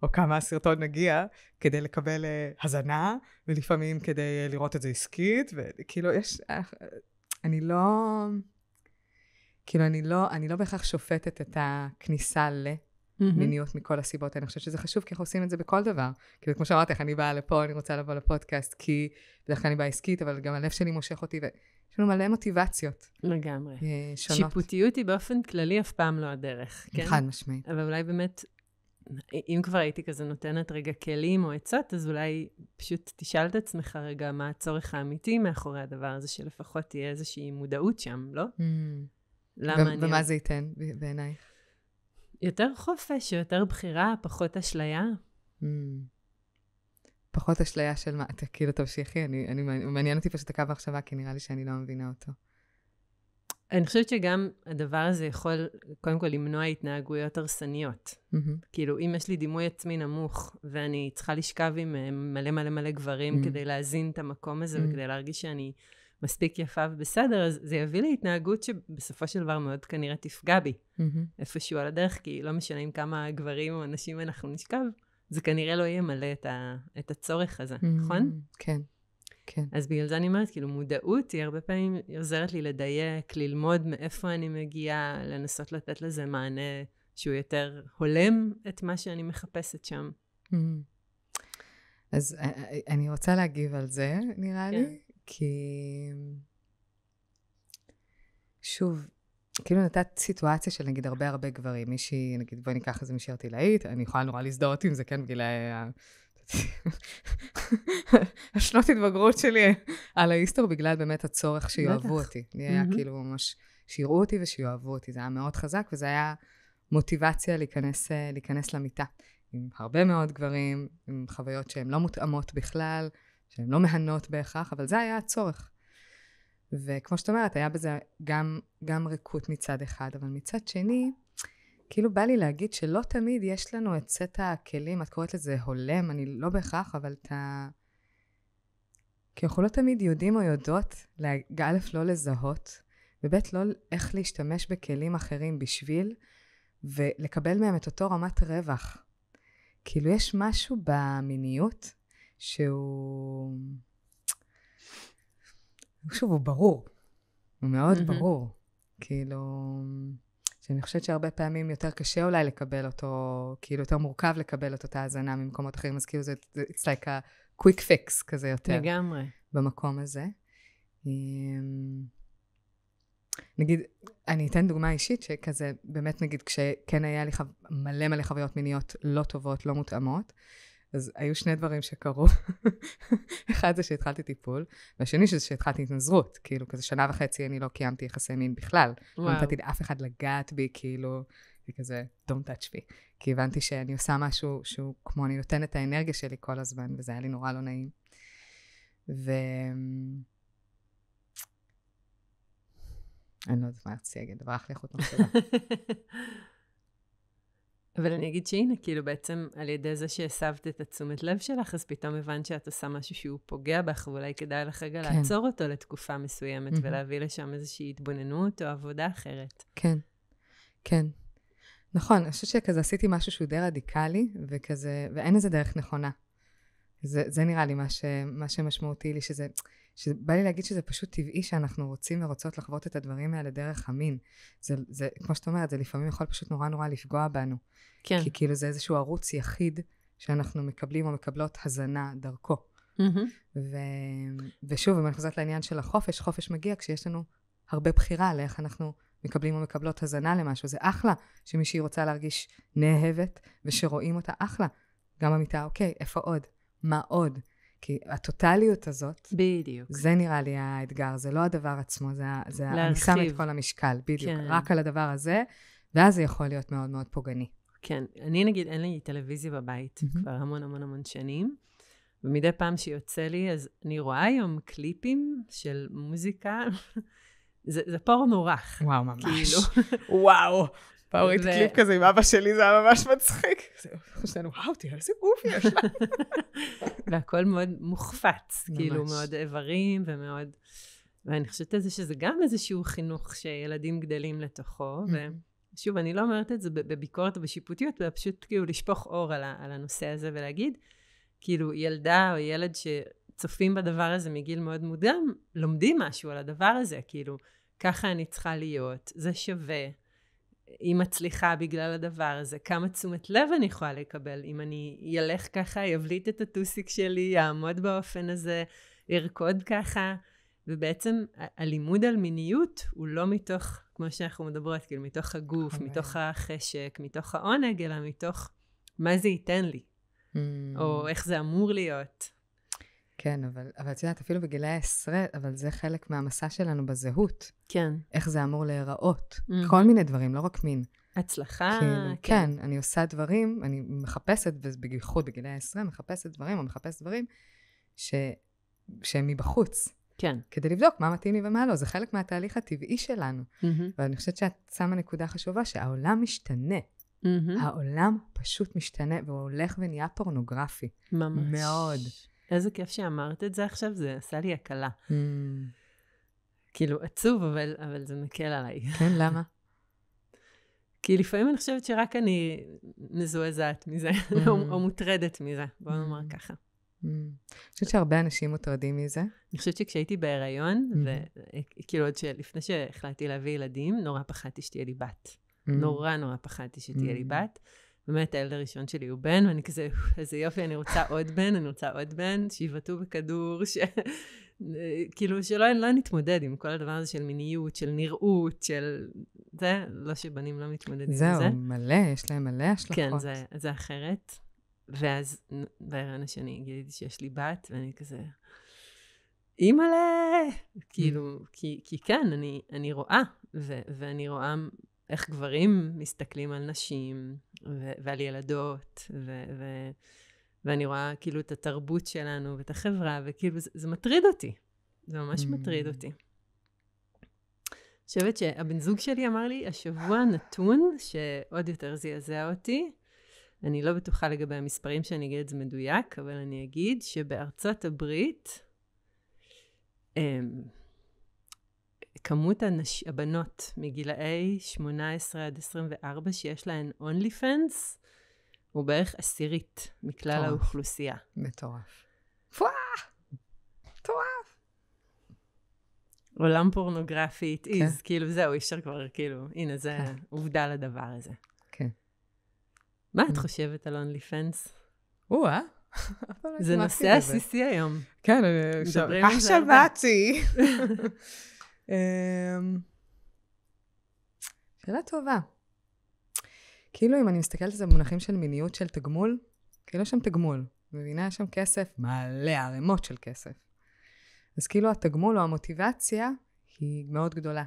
או כמה הסרטון נגיע, כדי לקבל הזנה, ולפעמים כדי לראות את זה עסקית, וכאילו אני לא בהכרח שופטת את הכניסה למיניות מכל הסיבות. אני חושבת שזה חשוב, כי אנחנו עושים את זה בכל דבר. כאילו, כמו שאמרתי, אני באה לפה, אני רוצה לבוא לפודקאסט, כי בדרך כלל אני באה עסקית, אבל גם הלב שלי מושך אותי, יש לנו מלא מוטיבציות. לגמרי. שונות. שיפוטיות היא באופן כללי אף פעם לא הדרך, כן? חד משמעית. אבל אולי באמת, אם כבר הייתי כזה נותנת רגע כלים או עצות, אז אולי פשוט תשאל את עצמך רגע מה הצורך האמיתי מאחורי הדבר הזה, שלפחות תהיה איזושהי מודעות שם, לא? ומה זה ייתן בעיניי? יותר חופש, יותר בחירה, פחות אשליה. פחות אשליה של מה, אתה כאילו תמשיכי, מעניין אותי פשוט הקו המחשבה, כי נראה לי שאני לא מבינה אותו. אני חושבת שגם הדבר הזה יכול, קודם כל, למנוע התנהגויות הרסניות. כאילו, אם יש לי דימוי עצמי נמוך, ואני צריכה לשכב עם מלא מלא מלא גברים כדי להזין את המקום הזה, וכדי להרגיש שאני מספיק יפה ובסדר, אז זה יביא לי התנהגות שבסופו של דבר מאוד כנראה תפגע בי. איפשהו על הדרך, כי לא משנה עם כמה גברים או אנשים אנחנו נשכב, זה כנראה לא יהיה מלא את הצורך הזה, נכון? כן, כן. אז בגלל זה אני אומרת, כאילו, מודעות היא הרבה פעמים עוזרת לי לדייק, ללמוד מאיפה אני מגיעה, לנסות לתת לזה מענה שהוא יותר הולם את מה שאני מחפשת שם. אז אני רוצה להגיב על זה, נראה לי, כי שוב, כאילו נתת סיטואציה של נגיד הרבה גברים, מישהי, נגיד בואי ניקח איזה מישהי ארטילאית, אני יכולה נורא להזדהות עם זה, כן, בגיל השנות התבגרות שלי על ההיסטור, בגלל באמת הצורך שיואהבו אותי. היה כאילו ממש, שיראו אותי ושיואהבו אותי, זה היה מאוד חזק, וזה היה מוטיבציה להיכנס למיטה. עם הרבה מאוד גברים, עם חוויות שהן לא מותאמות בכלל, שהן לא מהנות בהכרח, אבל זה היה הצורך. וכמו שאת אומרת, היה בזה גם ריקות מצד אחד, אבל מצד שני, כאילו בא לי להגיד שלא תמיד יש לנו את סט הכלים, את קוראת לזה הולם, אני לא בהכרח, אבל כי אנחנו לא תמיד יודעים או יודעות, א' לא לזהות, וב' לא איך להשתמש בכלים אחרים בשביל, ולקבל מהם את אותו רמת רווח. כאילו יש משהו במיניות, שהוא ברור, הוא מאוד ברור, כאילו, שאני חושבת שהרבה פעמים יותר קשה אולי לקבל אותו, כאילו יותר מורכב לקבל את אותה הזנה ממקומות אחרים, אז כאילו זה it's like a quick fix כזה יותר. לגמרי. במקום הזה. נגיד, אני אתן דוגמה אישית שכזה, באמת נגיד, כשכן היה לי מלא חוויות מיניות לא טובות, לא מותאמות, אז היו שני דברים שקרו. אחד זה שהתחלתי טיפול, והשני שזה שהתחלתי התנזרות. כאילו, כזה 1.5 שנה אני לא קיימתי יחסי מין בכלל. לא נתתי לאף אחד לגעת בי, כאילו, כזה, don't touch me. כי הבנתי שאני עושה משהו שהוא כמו אני נותנת את האנרגיה שלי כל הזמן, וזה היה לי נורא לא נעים. אני לא יודעת מה רציתי להגיד, דבר אחרי חוט מחשבה. אבל אני אגיד שהנה, כאילו בעצם על ידי זה שהסבת את התשומת לב שלך, אז פתאום הבנת שאת עושה משהו שהוא פוגע בך, ואולי כדאי לך רגע לעצור אותו לתקופה מסוימת, ולהביא לשם איזושהי התבוננות או עבודה אחרת. כן. כן. נכון, אני חושבת שכזה עשיתי משהו שהוא די רדיקלי, ואין איזה דרך נכונה. זה נראה לי מה שמשמעותי לי, שבא לי להגיד שזה פשוט טבעי שאנחנו רוצים ורוצות לחוות את הדברים האלה דרך המין. זה, כמו שאת אומרת, זה לפעמים יכול פשוט נורא נורא לפגוע בנו. כן. כי כאילו זה איזשהו ערוץ יחיד שאנחנו מקבלים או מקבלות הזנה דרכו. ושוב, אם אנחנו חוזרת לעניין של החופש, חופש מגיע כשיש לנו הרבה בחירה על איך אנחנו מקבלים או מקבלות הזנה למשהו. זה אחלה שמישהי רוצה להרגיש נאהבת ושרואים אותה אחלה. גם אמיתה, אוקיי, איפה עוד? מה עוד? כי הטוטליות הזאת, בדיוק. זה נראה לי האתגר, זה לא הדבר עצמו, אני שם את כל המשקל, בדיוק, כן. רק על הדבר הזה, ואז זה יכול להיות מאוד מאוד פוגעני. כן, אני נגיד, אין לי טלוויזיה בבית כבר המון המון המון שנים, ומדי פעם שיוצא לי, אז אני רואה היום קליפים של מוזיקה, זה פורנו רך. וואו, ממש. כאילו. וואו. פעם ראיתי קליפ כזה עם אבא שלי, זה היה ממש מצחיק. חושבנו, וואו, תראה איזה גוף יש לה. והכל מאוד מוחפץ, כאילו מאוד איברים ומאוד... ואני חושבת על זה שזה גם איזשהו חינוך שילדים גדלים לתוכו, ושוב, אני לא אומרת את זה בביקורת או בשיפוטיות, אלא פשוט כאילו לשפוך אור על הנושא הזה ולהגיד, כאילו ילדה או ילד שצופים בדבר הזה מגיל מאוד מוקדם, לומדים משהו על הדבר הזה, כאילו, ככה אני צריכה להיות, זה שווה. היא מצליחה בגלל הדבר הזה, כמה תשומת לב אני יכולה לקבל, אם אני ילך ככה, יבליט את הטוסיק שלי, יעמוד באופן הזה, ירקוד ככה, ובעצם הלימוד על מיניות הוא לא מתוך, כמו שאנחנו מדברות, כאילו מתוך הגוף, מתוך החשק, מתוך העונג, אלא מתוך מה זה ייתן לי, או איך זה אמור להיות. כן, אבל את יודעת, אפילו בגילי 10, אבל זה חלק מהמסע שלנו בזהות. כן. איך זה אמור להיראות. כל מיני דברים, לא רק מין. הצלחה. כן, אני עושה דברים, אני מחפשת, ובייחוד בגילי 10, מחפשת דברים, או מחפשת דברים שהם מבחוץ. כן. כדי לבדוק מה מתאים לי ומה לא. זה חלק מהתהליך הטבעי שלנו. ואני חושבת שאת שמה נקודה חשובה, שהעולם משתנה. העולם פשוט משתנה, והוא הולך ונהיה פורנוגרפי. ממש. מאוד. איזה כיף שאמרת את זה עכשיו, זה עשה לי הקלה. כאילו עצוב, אבל זה מקל עליי. כן, למה? כי לפעמים אני חושבת שרק אני מזועזעת מזה, או מוטרדת מזה, בוא נאמר ככה. אני חושבת שהרבה אנשים מוטרדים מזה. אני חושבת כשהייתי בהיריון, וכאילו עוד שלפני שהחלטתי להביא ילדים, נורא פחדתי שתהיה לי בת. נורא פחדתי שתהיה לי בת. באמת, הילד הראשון שלי הוא בן, ואני כזה, איזה יופי, אני רוצה עוד בן, שיבטאו בכדור, כאילו שלא נתמודד עם כל הדבר הזה של מיניות, של נראות, של... זה, לא שבנים לא מתמודדים עם זה. זהו, מלא, יש להם מלא השלכות. כן, זה אחרת. ואז בהיריון השני גיליתי שיש לי בת, ואני כזה, אימא'לה! כאילו, כי כן, אני רואה, ואני רואה איך גברים מסתכלים על נשים, ועל ילדות, ואני רואה כאילו את התרבות שלנו, ואת החברה, וכאילו זה מטריד אותי. זה ממש מטריד אותי. אני חושבת שהבן זוג שלי אמר לי, השבוע נתון שעוד יותר זעזע אותי, אני לא בטוחה לגבי המספרים שאני אגיד את זה מדויק, אבל אני אגיד שבארצות הברית, כמות הבנות מגילאי 18 עד 24 שיש להן OnlyFans, הוא בערך 10% מכלל האוכלוסייה. מטורף. מטורף. עולם פורנוגרפי, it is, כאילו זהו, אפשר כבר, כאילו, הנה, זה עובדה לדבר הזה. כן. מה את חושבת על OnlyFans? זה נושא עסיסי היום. כן, כך שמעתי. שאלה טובה. כאילו אם אני מסתכלת על זה במונחים של מיניות של תגמול, כאילו יש שם תגמול. מבינה, יש שם כסף, מלא ערימות של כסף. אז כאילו התגמול או המוטיבציה היא מאוד גדולה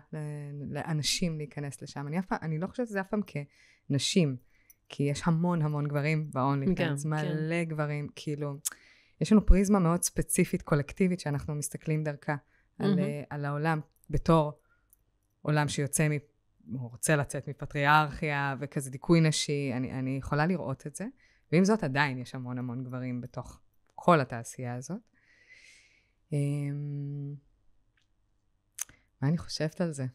לאנשים להיכנס לשם. אני לא חושבת שזה אף פעם כנשים, כי יש המון גברים ב-OnlyFans, מלא גברים, כאילו, יש לנו פריזמה מאוד ספציפית, קולקטיבית, שאנחנו מסתכלים דרכה על העולם, בתור עולם שיוצא, הוא רוצה לצאת מפטריארכיה, וכזה דיכוי נשי, אני יכולה לראות את זה, ועם זאת עדיין יש המון גברים בתוך כל התעשייה הזאת. מה אני חושבת על זה?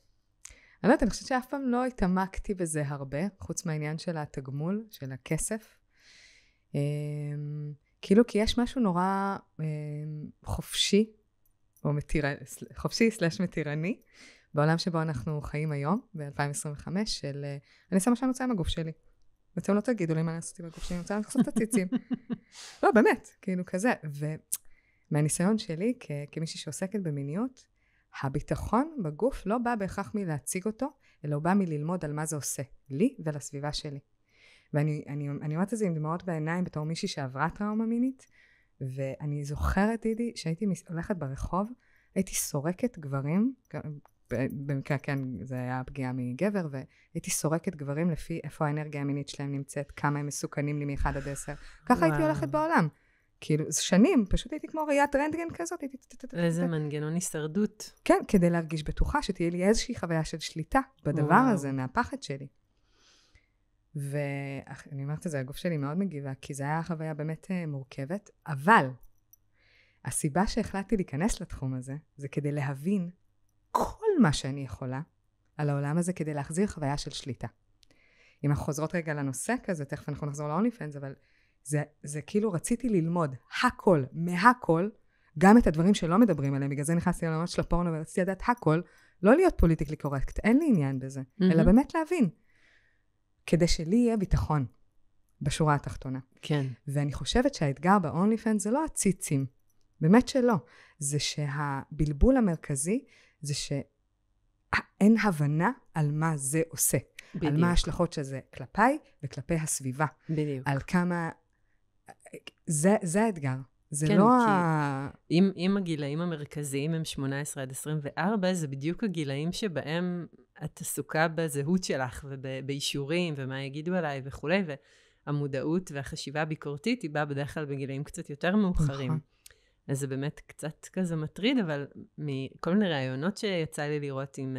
אני לא יודעת, אני חושבת שאף פעם לא התעמקתי בזה הרבה, חוץ מהעניין של התגמול, של הכסף. כאילו, כי יש משהו נורא חופשי, או חופשי/מתירני, בעולם שבו אנחנו חיים היום, ב-2025, של אני אעשה מה שאני רוצה עם הגוף שלי. ואתם לא תגידו לי מה לעשות עם הגוף שלי, אני רוצה לחשוף את הציצים. לא, באמת, כאילו כזה. ומהניסיון שלי, כמישהי שעוסקת במיניות, הביטחון בגוף לא בא בהכרח מלהציג אותו, אלא הוא בא מללמוד על מה זה עושה, לי ולסביבה שלי. ואני אומרת את זה עם דמעות בעיניים בתור מישהי שעברה טראומה מינית, ואני זוכרת, דידי, שהייתי הולכת ברחוב, הייתי סורקת גברים, במקרה כן, זה היה פגיעה מגבר, והייתי סורקת גברים לפי איפה האנרגיה המינית שלהם נמצאת, כמה הם מסוכנים לי מ-1 עד 10. ככה הייתי הולכת בעולם. כאילו, שנים, פשוט הייתי כמו ראיית רנטגן כזאת. איזה מנגנון הישרדות. כן, כדי להרגיש בטוחה, שתהיה לי איזושהי חוויה של שליטה בדבר הזה, מהפחד שלי. ואני אומרת את זה, הגוף שלי מאוד מגיבה, כי זו הייתה חוויה באמת מורכבת, אבל הסיבה שהחלטתי להיכנס לתחום הזה, זה כדי להבין כל מה שאני יכולה על העולם הזה, כדי להחזיר חוויה של שליטה. אם אנחנו חוזרות רגע לנושא כזה, תכף אנחנו נחזור ל-OnlyFans, אבל זה כאילו רציתי ללמוד הכל, מהכל, גם את הדברים שלא מדברים עליהם, בגלל זה נכנסתי לעולמות של הפורנו ורציתי לדעת הכל, לא להיות פוליטיקלי קורקט, אין לי עניין בזה, אלא באמת להבין, כדי שלי יהיה ביטחון בשורה התחתונה. כן. ואני חושבת שהאתגר ב-OnlyFans זה לא הציצים, באמת שלא, זה שהבלבול המרכזי זה שאין הבנה על מה זה עושה. בדיוק. על מה ההשלכות של זה כלפיי וכלפי הסביבה. בדיוק. על כמה... זה האתגר. זה כן, לא כי אם הגילאים המרכזיים הם 18 עד 24, זה בדיוק הגילאים שבהם את עסוקה בזהות שלך ובאישורים ומה יגידו עליי וכו', והמודעות והחשיבה הביקורתית היא באה בדרך כלל בגילאים קצת יותר מאוחרים. אז זה באמת קצת כזה מטריד, אבל מכל מיני רעיונות שיצא לי לראות עם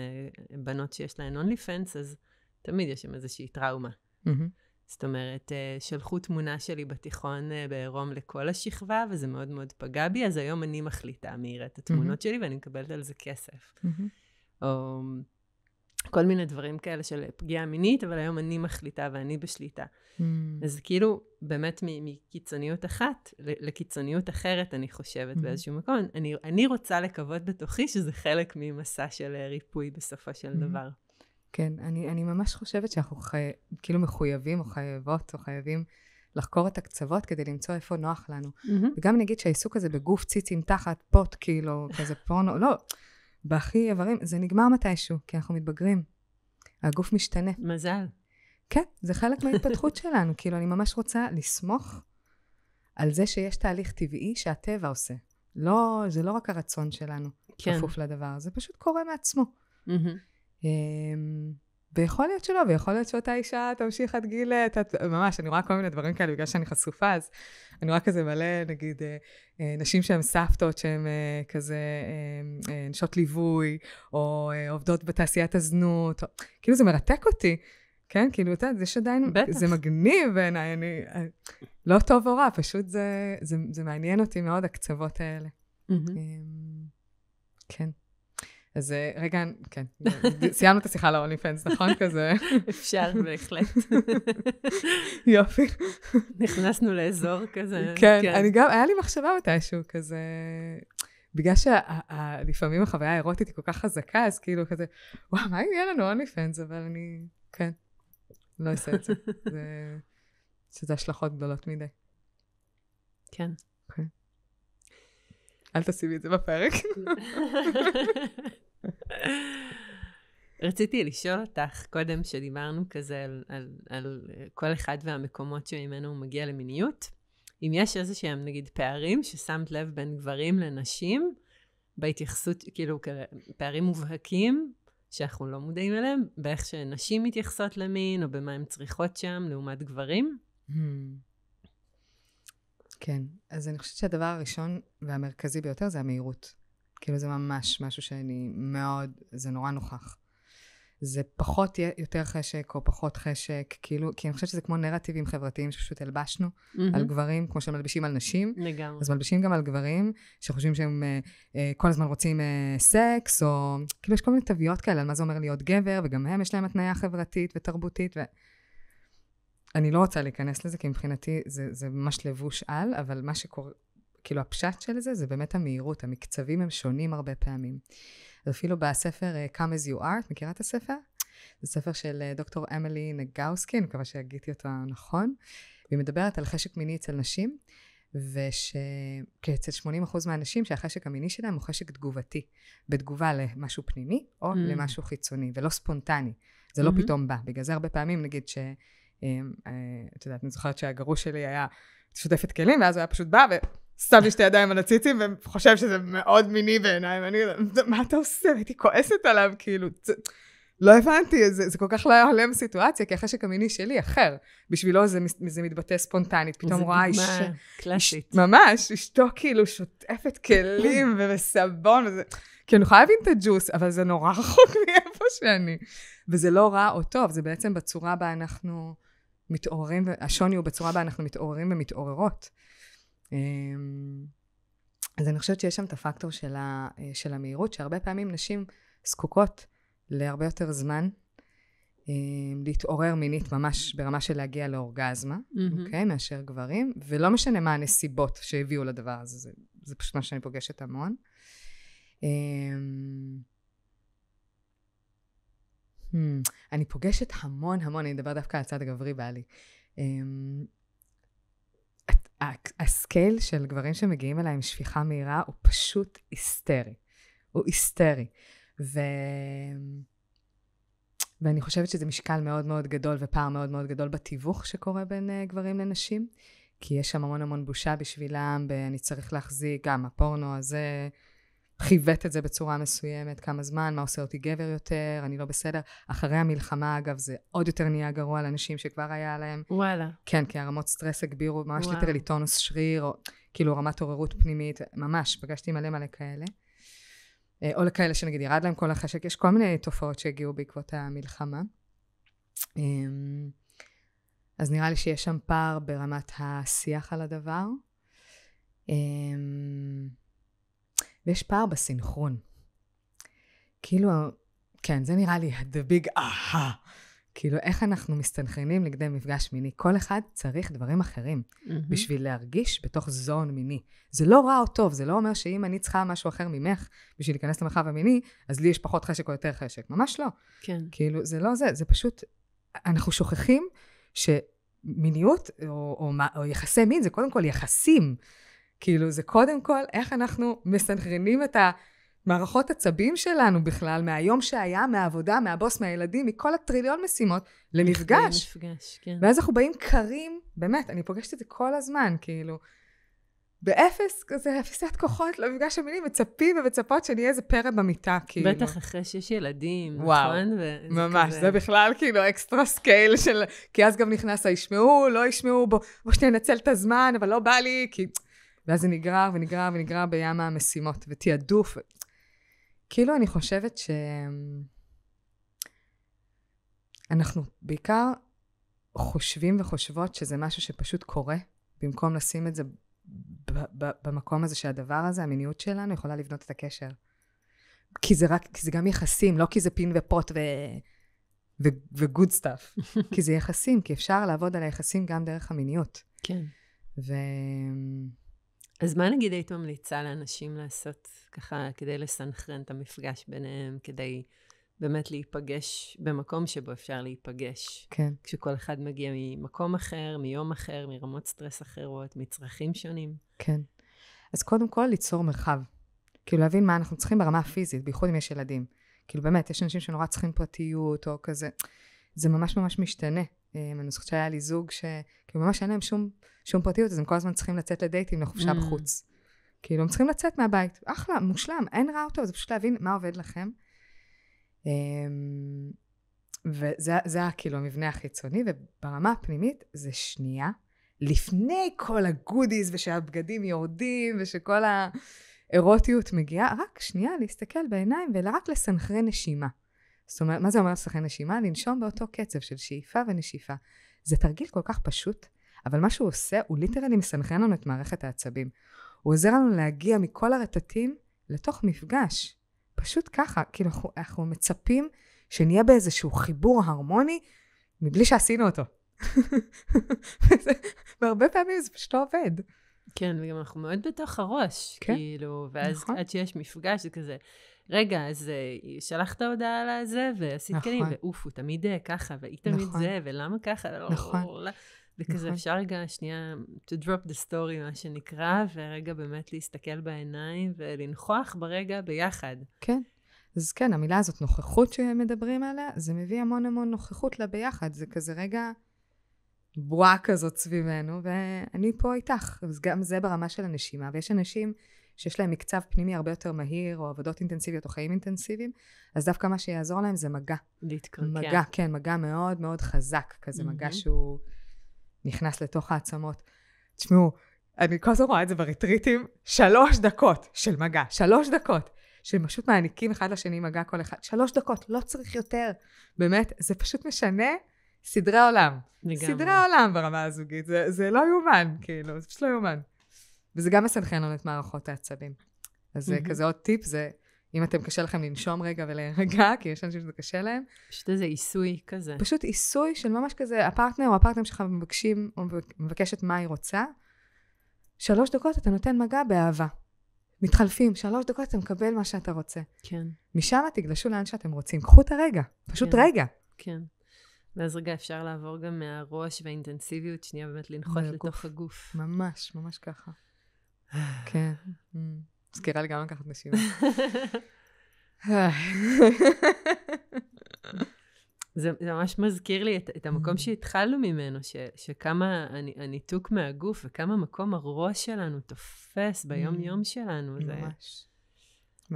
בנות שיש להן OnlyFans, אז תמיד יש שם איזושהי טראומה. זאת אומרת, שלחו תמונה שלי בתיכון בעירום לכל השכבה, וזה מאוד מאוד פגע בי, אז היום אני מחליטה מי יראה את התמונות שלי, ואני מקבלת על זה כסף. או כל מיני דברים כאלה של פגיעה מינית, אבל היום אני מחליטה ואני בשליטה. אז כאילו, באמת מקיצוניות אחת לקיצוניות אחרת, אני חושבת באיזשהו מקום, אני רוצה לקוות בתוכי שזה חלק ממסע של ריפוי בסופו של דבר. כן, אני ממש חושבת שאנחנו כאילו מחויבים או חייבות או חייבים לחקור את הקצוות כדי למצוא איפה נוח לנו. וגם נגיד שהעיסוק הזה בגוף ציצים תחת פוט, כאילו, כזה פורנו, לא, בהכי איברים, זה נגמר מתישהו, כי אנחנו מתבגרים. הגוף משתנה. מזל. כן, זה חלק מההתפתחות שלנו. כאילו, אני ממש רוצה לסמוך על זה שיש תהליך טבעי שהטבע עושה. לא, זה לא רק הרצון שלנו, כפוף לדבר, זה פשוט קורה מעצמו. ויכול להיות שלא, ויכול להיות שאותה אישה תמשיך עד גיל, ממש, אני רואה כל מיני דברים כאלה, בגלל שאני חשופה, אז אני רואה כזה מלא, נגיד, נשים שהן סבתות, שהן כזה נשות ליווי, או עובדות בתעשיית הזנות, כאילו זה מרתק אותי, כן? כאילו, אתה יודע, זה שעדיין, זה מגניב בעיניי, לא טוב או רע, פשוט זה מעניין אותי מאוד, הקצוות האלה. כן. אז רגע, כן, סיימנו את השיחה ל-OnlyFans, נכון? כזה. אפשר, בהחלט. יופי. נכנסנו לאזור כזה. כן, אני גם, היה לי מחשבה מתישהו כזה, בגלל שלפעמים החוויה האירוטית היא כל כך חזקה, אז כאילו כזה, וואו, מה יהיה לנו OnlyFans? אבל אני, כן, לא אעשה את זה. שזה השלכות גדולות מדי. כן. כן. אל תשימי את זה בפרק. רציתי לשאול אותך, קודם שדיברנו כזה על כל אחד והמקומות שממנו הוא מגיע למיניות, אם יש איזה שהם נגיד פערים ששמת לב בין גברים לנשים, בהתייחסות, כאילו פערים מובהקים, שאנחנו לא מודעים אליהם, באיך שנשים מתייחסות למין, או במה הן צריכות שם, לעומת גברים? כן, אז אני חושבת שהדבר הראשון והמרכזי ביותר זה המהירות. כאילו זה ממש משהו שאני מאוד, זה נורא נוכח. זה פחות יותר חשק או פחות חשק, כאילו, כי אני חושבת שזה כמו נרטיבים חברתיים שפשוט הלבשנו על גברים, כמו שמלבישים על נשים. לגמרי. אז מלבישים גם על גברים, שחושבים שהם כל הזמן רוצים סקס, או כאילו יש כל מיני תוויות כאלה, על מה זה אומר להיות גבר, וגם הם יש להם התניה חברתית ותרבותית, אני לא רוצה להיכנס לזה, כי מבחינתי זה ממש לבוש על, אבל מה שקורה, כאילו הפשט של זה באמת המהירות, המקצבים הם שונים הרבה פעמים. אפילו בספר Come as you are, את מכירה את הספר? זה ספר של דוקטור אמילי נגאוסקי, אני מקווה שהגיתי אותו נכון, והיא מדברת על חשק מיני אצל נשים, וכאצל 80% מהאנשים שהחשק המיני שלהם הוא חשק תגובתי, בתגובה למשהו פנימי או למשהו חיצוני, ולא ספונטני. זה לא פתאום בא. בגלל זה הרבה פעמים נגיד את יודעת, אני זוכרת שהגרוש שלי היה שוטפת כלים, ואז הוא היה פשוט בא ושם לי שתי ידיים על הציצים, וחושב שזה מאוד מיני בעיניי, ואני יודעת, מה אתה עושה? הייתי כועסת עליו, כאילו, לא הבנתי, זה כל כך לא היה הולם סיטואציה, כי החשק המיני שלי אחר, בשבילו זה מתבטא ספונטנית, פתאום רואה אישה קלאסית. ממש, אשתו כאילו שוטפת כלים ובסבון, כי אני יכולה להבין את הג'וס, אבל זה נורא רחוק מאיפה שאני. וזה לא רע או טוב, זה בעצם בצורה בה אנחנו מתעוררים, השוני הוא בצורה בה אנחנו מתעוררים ומתעוררות. אז אני חושבת שיש שם את הפקטור של המהירות, שהרבה פעמים נשים זקוקות להרבה יותר זמן, להתעורר מינית ממש ברמה של להגיע לאורגזמה, אוקיי, מאשר גברים, ולא משנה מה הנסיבות שהביאו לדבר הזה, זה פשוט מה שאני פוגשת המון. אני פוגשת המון, אני מדבר דווקא על הצד הגברי בעלי. הסקייל של גברים שמגיעים אליי עם שפיכה מהירה הוא פשוט היסטרי. הוא היסטרי. ואני חושבת שזה משקל מאוד מאוד גדול ופער מאוד מאוד גדול בתיווך שקורה בין גברים לנשים, כי יש שם המון בושה בשבילם, ואני צריך להחזיק גם הפורנו הזה, חיוות את זה בצורה מסוימת, כמה זמן, מה עושה אותי גבר יותר, אני לא בסדר. אחרי המלחמה, אגב, זה עוד יותר נהיה גרוע לאנשים שכבר היה להם. וואלה. כן, כי הרמות סטרס הגבירו, ממש ליטרלי טונוס שריר, או כאילו רמת עוררות פנימית, ממש, פגשתי מלא כאלה. או לכאלה שנגיד ירד להם כל החשק, יש כל מיני תופעות שהגיעו בעקבות המלחמה. אז נראה לי שיש שם פער ברמת השיח על הדבר. ויש פער בסינכרון. כאילו, כן, זה נראה לי the big aha. כאילו, איך אנחנו מסתנכרנים לכדי מפגש מיני? כל אחד צריך דברים אחרים בשביל להרגיש בתוך זון מיני. זה לא רע או טוב, זה לא אומר שאם אני צריכה משהו אחר ממך בשביל להיכנס למרחב המיני, אז לי יש פחות חשק או יותר חשק. ממש לא. כן. כאילו, זה לא זה, זה פשוט, אנחנו שוכחים שמיניות או יחסי מין זה קודם כל יחסים. כאילו, זה קודם כל איך אנחנו מסנכרנים את המערכות עצבים שלנו בכלל, מהיום שהיה, מהעבודה, מהבוס, מהילדים, מכל הטריליון משימות, למפגש. כן. ואז אנחנו באים קרים, באמת, אני פוגשת את זה כל הזמן, כאילו, באפס, כזה, אפסת כוחות למפגש המיני, מצפים ומצפות שנהיה איזה פרא במיטה, כאילו. בטח אחרי שיש ילדים, וואו, נכון? ממש, כזה... זה בכלל כאילו אקסטרה סקייל של, כי אז גם נכנס, ישמעו, לא ישמעו, בוא שנייה נצל את הזמן, אבל לא בא לי, כי... ואז זה נגרר בים המשימות, ותיעדוף. כאילו אני חושבת שאנחנו בעיקר חושבים וחושבות שזה משהו שפשוט קורה, במקום לשים את זה במקום הזה שהדבר הזה, המיניות שלנו, יכולה לבנות את הקשר. כי זה גם יחסים, לא כי זה פין ופוט וגוד סטאפ. כי זה יחסים, כי אפשר לעבוד על היחסים גם דרך המיניות. כן. אז מה נגיד היית ממליצה לאנשים לעשות ככה, כדי לסנכרן את המפגש ביניהם, כדי באמת להיפגש במקום שבו אפשר להיפגש? כן. כשכל אחד מגיע ממקום אחר, מיום אחר, מרמות סטרס אחרות, מצרכים שונים. כן. אז קודם כל ליצור מרחב. כאילו להבין מה אנחנו צריכים ברמה הפיזית, בייחוד אם יש ילדים. כאילו באמת, יש אנשים שנורא צריכים פרטיות או כזה. זה ממש ממש משתנה. אני חושבת שהיה לי זוג כאילו ממש אין להם שום פרטיות, אז הם כל הזמן צריכים לצאת לדייטים, לחופשה בחוץ. כאילו, הם צריכים לצאת מהבית. אחלה, מושלם, אין רע אותו, זה פשוט להבין מה עובד לכם. וזה כאילו המבנה החיצוני, וברמה הפנימית זה שנייה, לפני כל הגודיז, ושהבגדים יורדים, ושכל האירוטיות מגיעה, רק שנייה להסתכל בעיניים, ורק לסנכרן נשימה. זאת אומרת, מה זה אומר לסנכרן נשימה? לנשום באותו קצב של שאיפה ונשיפה. זה תרגיל כל כך פשוט, אבל מה שהוא עושה, הוא ליטרלי מסנכרן לנו את מערכת העצבים. הוא עוזר לנו להגיע מכל הרטטים לתוך מפגש. פשוט ככה, כאילו אנחנו מצפים שנהיה באיזשהו חיבור הרמוני, מבלי שעשינו אותו. והרבה פעמים זה פשוט לא עובד. כן, וגם אנחנו מאוד בתוך הראש, כן, כאילו, ואז נכון. עד שיש מפגש, זה כזה, רגע, אז שלחת הודעה על זה, ועשית נכון. כלים, ואוף, הוא תמיד ככה, והיא תמיד נכון. זה, ולמה ככה? נכון. וכזה נכון. אפשר רגע, שנייה, to drop the story, מה שנקרא, ורגע באמת להסתכל בעיניים, ולנחוח ברגע ביחד. כן. אז כן, המילה הזאת, נוכחות שמדברים עליה, זה מביא המון המון נוכחות לה ביחד. זה כזה רגע בועה כזאת סביבנו, ואני פה איתך. אז גם זה ברמה של הנשימה. ויש אנשים שיש להם מקצב פנימי הרבה יותר מהיר, או עבודות אינטנסיביות, או חיים אינטנסיביים, אז דווקא מה שיעזור להם זה מגע. להתקרקע. מגע, כן, מגע מאוד מאוד חזק, כזה מגע שהוא נכנס לתוך העצמות. תשמעו, אני כל הזמן רואה את זה בריטריטים, 3 דקות של מגע, 3 דקות. שפשוט מעניקים אחד לשני מגע כל אחד. 3 דקות, לא צריך יותר. באמת, זה פשוט משנה סדרי עולם. לגמרי. סדרי עולם ברמה הזוגית. זה לא יומן, כאילו, זה פשוט לא יומן. וזה גם מסנכרן לנו את מערכות העצבים. אז זה כזה עוד טיפ, זה אם אתם קשה לכם לנשום רגע ולהירגע, כי יש אנשים שזה קשה להם. פשוט איזה עיסוי כזה. פשוט עיסוי של ממש כזה, הפרטנר או הפרטנר שלך מבקשים, או מבקשת מה היא רוצה. 3 דקות אתה נותן מגע באהבה. מתחלפים, 3 דקות אתה מקבל מה שאתה רוצה. כן. משם תגלשו לאן שאתם רוצים. קחו את הרגע, פשוט כן. רגע. כן. ואז רגע אפשר לעבור גם מהראש והאינטנסיביות, שנייה באמת לנחות לתוך הגוף. ממש, ממש ככה. כן. זכירה לי גם לקחת נשימה. זה ממש מזכיר לי את המקום שהתחלנו ממנו, שכמה הניתוק מהגוף וכמה מקום הראש שלנו תופס ביום יום שלנו. ממש.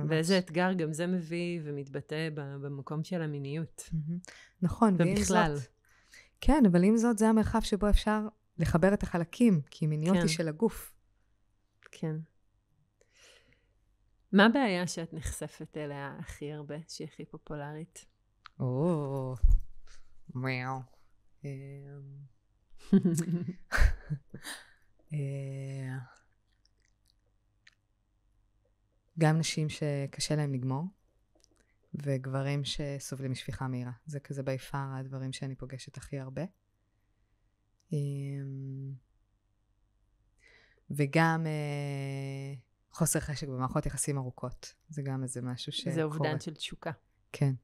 ואיזה אתגר גם זה מביא ומתבטא במקום של המיניות. נכון, ובכלל. כן, אבל עם זאת זה המרחב שבו אפשר לחבר את החלקים, כי מיניות היא של הגוף. כן. מה הבעיה שאת נחשפת אליה הכי הרבה, שהיא הכי פופולרית? וואו. גם נשים שקשה להם לגמור, וגברים שסובלים משפיכה מהירה. זה כזה ביפר הדברים שאני פוגשת הכי הרבה. וגם חוסר חשק במערכות יחסים ארוכות. זה גם איזה משהו שקורה. זה אובדן של תשוקה. כן,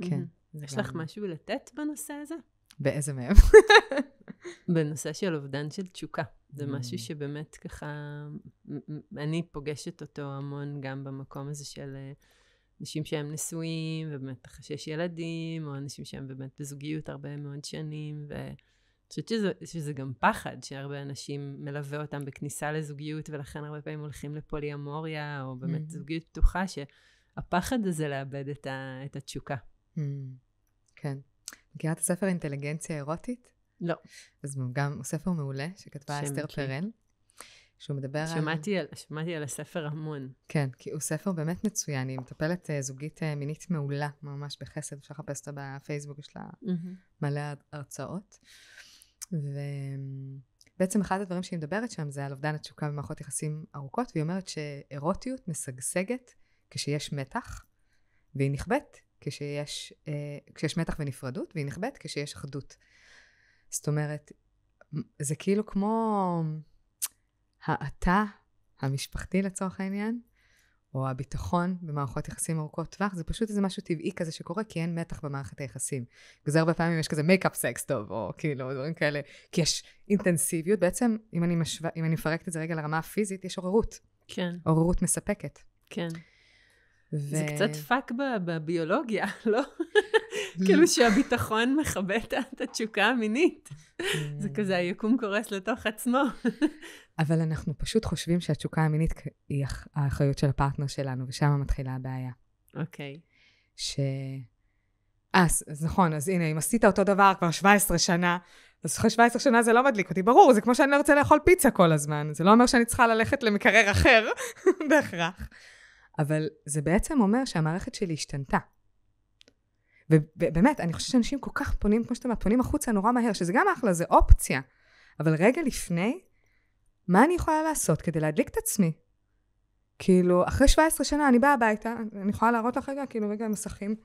כן. יש לך משהו לתת בנושא הזה? באיזה מהם? בנושא של אובדן של תשוקה. זה משהו שבאמת ככה, אני פוגשת אותו המון גם במקום הזה של אנשים שהם נשואים, ובאמת חשש ילדים, או אנשים שהם באמת בזוגיות הרבה מאוד שנים, ואני חושבת שזה גם פחד, שהרבה אנשים מלווה אותם בכניסה לזוגיות, ולכן הרבה פעמים הולכים לפוליאמוריה, או באמת זוגיות פתוחה, שהפחד הזה לאבד את התשוקה. כן. מכירה את הספר אינטליגנציה אירוטית? לא. אז גם הוא ספר מעולה, שכתבה אסתר פרל, שהוא מדבר שמעתי על הספר המון. כן, כי הוא ספר באמת מצוין, היא מטפלת זוגית מינית מעולה, ממש בחסד, אפשר לחפש אותה בפייסבוק, יש לה מלא הרצאות. ובעצם אחד הדברים שהיא מדברת שם, זה על אובדן התשוקה במערכות יחסים ארוכות, והיא אומרת שאירוטיות משגשגת כשיש מתח, והיא נכבדת כשיש מתח ונפרדות, והיא נכבדת כשיש אחדות. זאת אומרת, זה כאילו כמו האתה המשפחתי לצורך העניין, או הביטחון במערכות יחסים ארוכות טווח, זה פשוט איזה משהו טבעי כזה שקורה, כי אין מתח במערכת היחסים. וזה הרבה פעמים יש כזה מייקאפ סקס טוב, או כאילו דברים כאלה, כי יש אינטנסיביות, בעצם אם אני מפרקת את זה רגע לרמה הפיזית, יש עוררות. כן. עוררות מספקת. כן. זה קצת פאק בביולוגיה, לא? כאילו שהביטחון מכבה את התשוקה המינית. זה כזה, היקום קורס לתוך עצמו. אבל אנחנו פשוט חושבים שהתשוקה המינית היא האחריות של הפרטנר שלנו, ושם מתחילה הבעיה. אוקיי. אז נכון, אז הנה, אם עשית אותו דבר כבר 17 שנה, אז אחרי 17 שנה זה לא מדליק אותי. ברור, זה כמו שאני לא רוצה לאכול פיצה כל הזמן. זה לא אומר שאני צריכה ללכת למקרר אחר, בהכרח. אבל זה בעצם אומר שהמערכת שלי השתנתה. ובאמת, אני חושבת שאנשים כל כך פונים, כמו שאתה אומר, פונים החוצה נורא מהר, שזה גם אחלה, זה אופציה. אבל רגע לפני, מה אני יכולה לעשות כדי להדליק את עצמי? כאילו, אחרי 17 שנה אני באה הביתה, אני יכולה להראות לך רגע, כאילו רגע מסכים,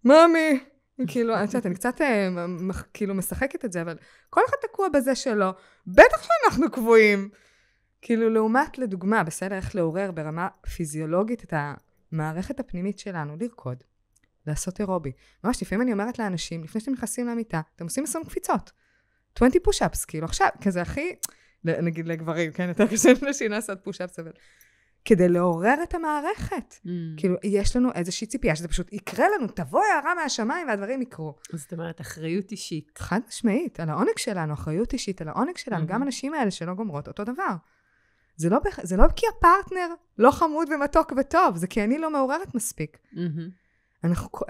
מאמי, כאילו, אני יודעת, אני קצת כאילו משחקת את זה, אבל כל אחד תקוע בזה שלו, בטח שאנחנו קבועים. כאילו, לעומת לדוגמה, בסדר, איך לעורר ברמה פיזיולוגית את המערכת הפנימית שלנו, לרקוד, לעשות אירובי. ממש, לפעמים אני אומרת לאנשים, לפני שאתם נכנסים למיטה, אתם עושים 20 קפיצות, 20 פוש-אפס, כאילו, עכשיו, כזה הכי, נגיד לגברים, כן, יותר קשה לנשים לעשות פוש-אפס, אבל כדי לעורר את המערכת. כאילו, יש לנו איזושהי ציפייה, שזה פשוט יקרה לנו, תבוא הערה מהשמיים והדברים יקרו. זאת אומרת, אחריות אישית. חד משמעית, על העונג שלנו, אחריות אישית, על העונג שלנו, גם אנשים האלה שלא גומרות אותו דבר. זה לא כי הפרטנר לא חמוד ומתוק וטוב, זה כי אני לא מעוררת מספיק.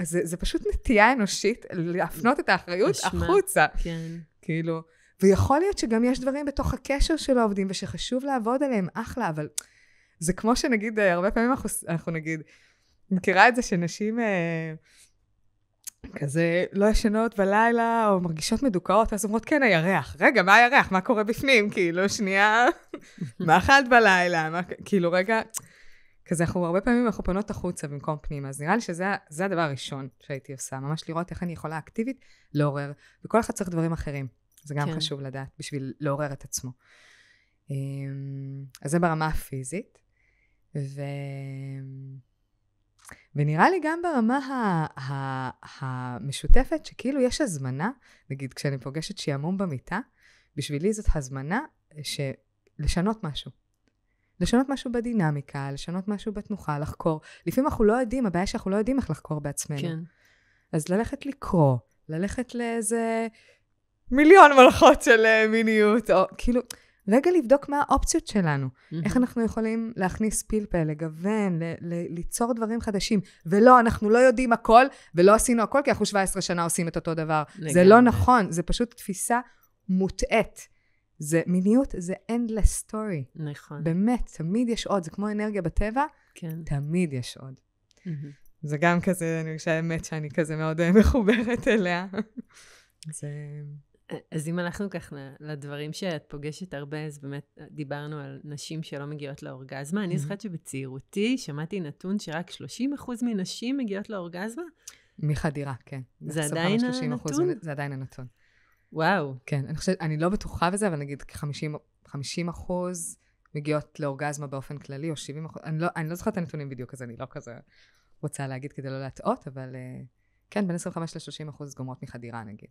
זה פשוט נטייה אנושית להפנות את האחריות החוצה. כן. כאילו, ויכול להיות שגם יש דברים בתוך הקשר של העובדים, ושחשוב לעבוד עליהם, אחלה, אבל זה כמו שנגיד, הרבה פעמים אנחנו נגיד, מכירה את זה שנשים כזה לא ישנות בלילה, או מרגישות מדוכאות, אז אומרות, כן, הירח. רגע, מה הירח? מה קורה בפנים? כאילו, שנייה, מה אכלת בלילה? כאילו, רגע, כזה, הרבה פעמים אנחנו פונות החוצה במקום פנימה, אז נראה לי שזה הדבר הראשון שהייתי עושה, ממש לראות איך אני יכולה אקטיבית לעורר, וכל אחד צריך דברים אחרים. זה גם חשוב לדעת, בשביל לעורר את עצמו. אז זה ברמה הפיזית, ונראה לי גם ברמה המשותפת, שכאילו יש הזמנה, נגיד כשאני פוגשת שיעמום במיטה, בשבילי זאת הזמנה לשנות משהו. לשנות משהו בדינמיקה, לשנות משהו בתנוחה, לחקור. לפעמים אנחנו לא יודעים, הבעיה שאנחנו לא יודעים איך לחקור בעצמנו. כן. אז ללכת לקרוא, ללכת לאיזה מיליון מלכות של מיניות, או כאילו, רגע לבדוק מה האופציות שלנו. איך אנחנו יכולים להכניס פלפל, לגוון, ליצור דברים חדשים. ולא, אנחנו לא יודעים הכל, ולא עשינו הכל, כי אנחנו 17 שנה עושים את אותו דבר. זה לא נכון, זה פשוט תפיסה מוטעת. זה מיניות, זה endless story. נכון. באמת, תמיד יש עוד, זה כמו אנרגיה בטבע, כן. תמיד יש עוד. זה גם כזה, אני חושבת האמת שאני כזה מאוד מחוברת אליה. אז אם הלכנו כך לדברים שאת פוגשת הרבה, אז באמת דיברנו על נשים שלא מגיעות לאורגזמה. אני זוכרת שבצעירותי שמעתי נתון שרק 30% מנשים מגיעות לאורגזמה. מחדירה, כן. זה עדיין הנתון? זה עדיין הנתון. וואו. כן, אני לא בטוחה בזה, אבל נגיד 50% מגיעות לאורגזמה באופן כללי, או 70%. אני לא זוכרת את הנתונים בדיוק, אז אני לא כזה רוצה להגיד כדי לא להטעות, אבל כן, בין 25% ל-30% גומרות מחדירה, נגיד.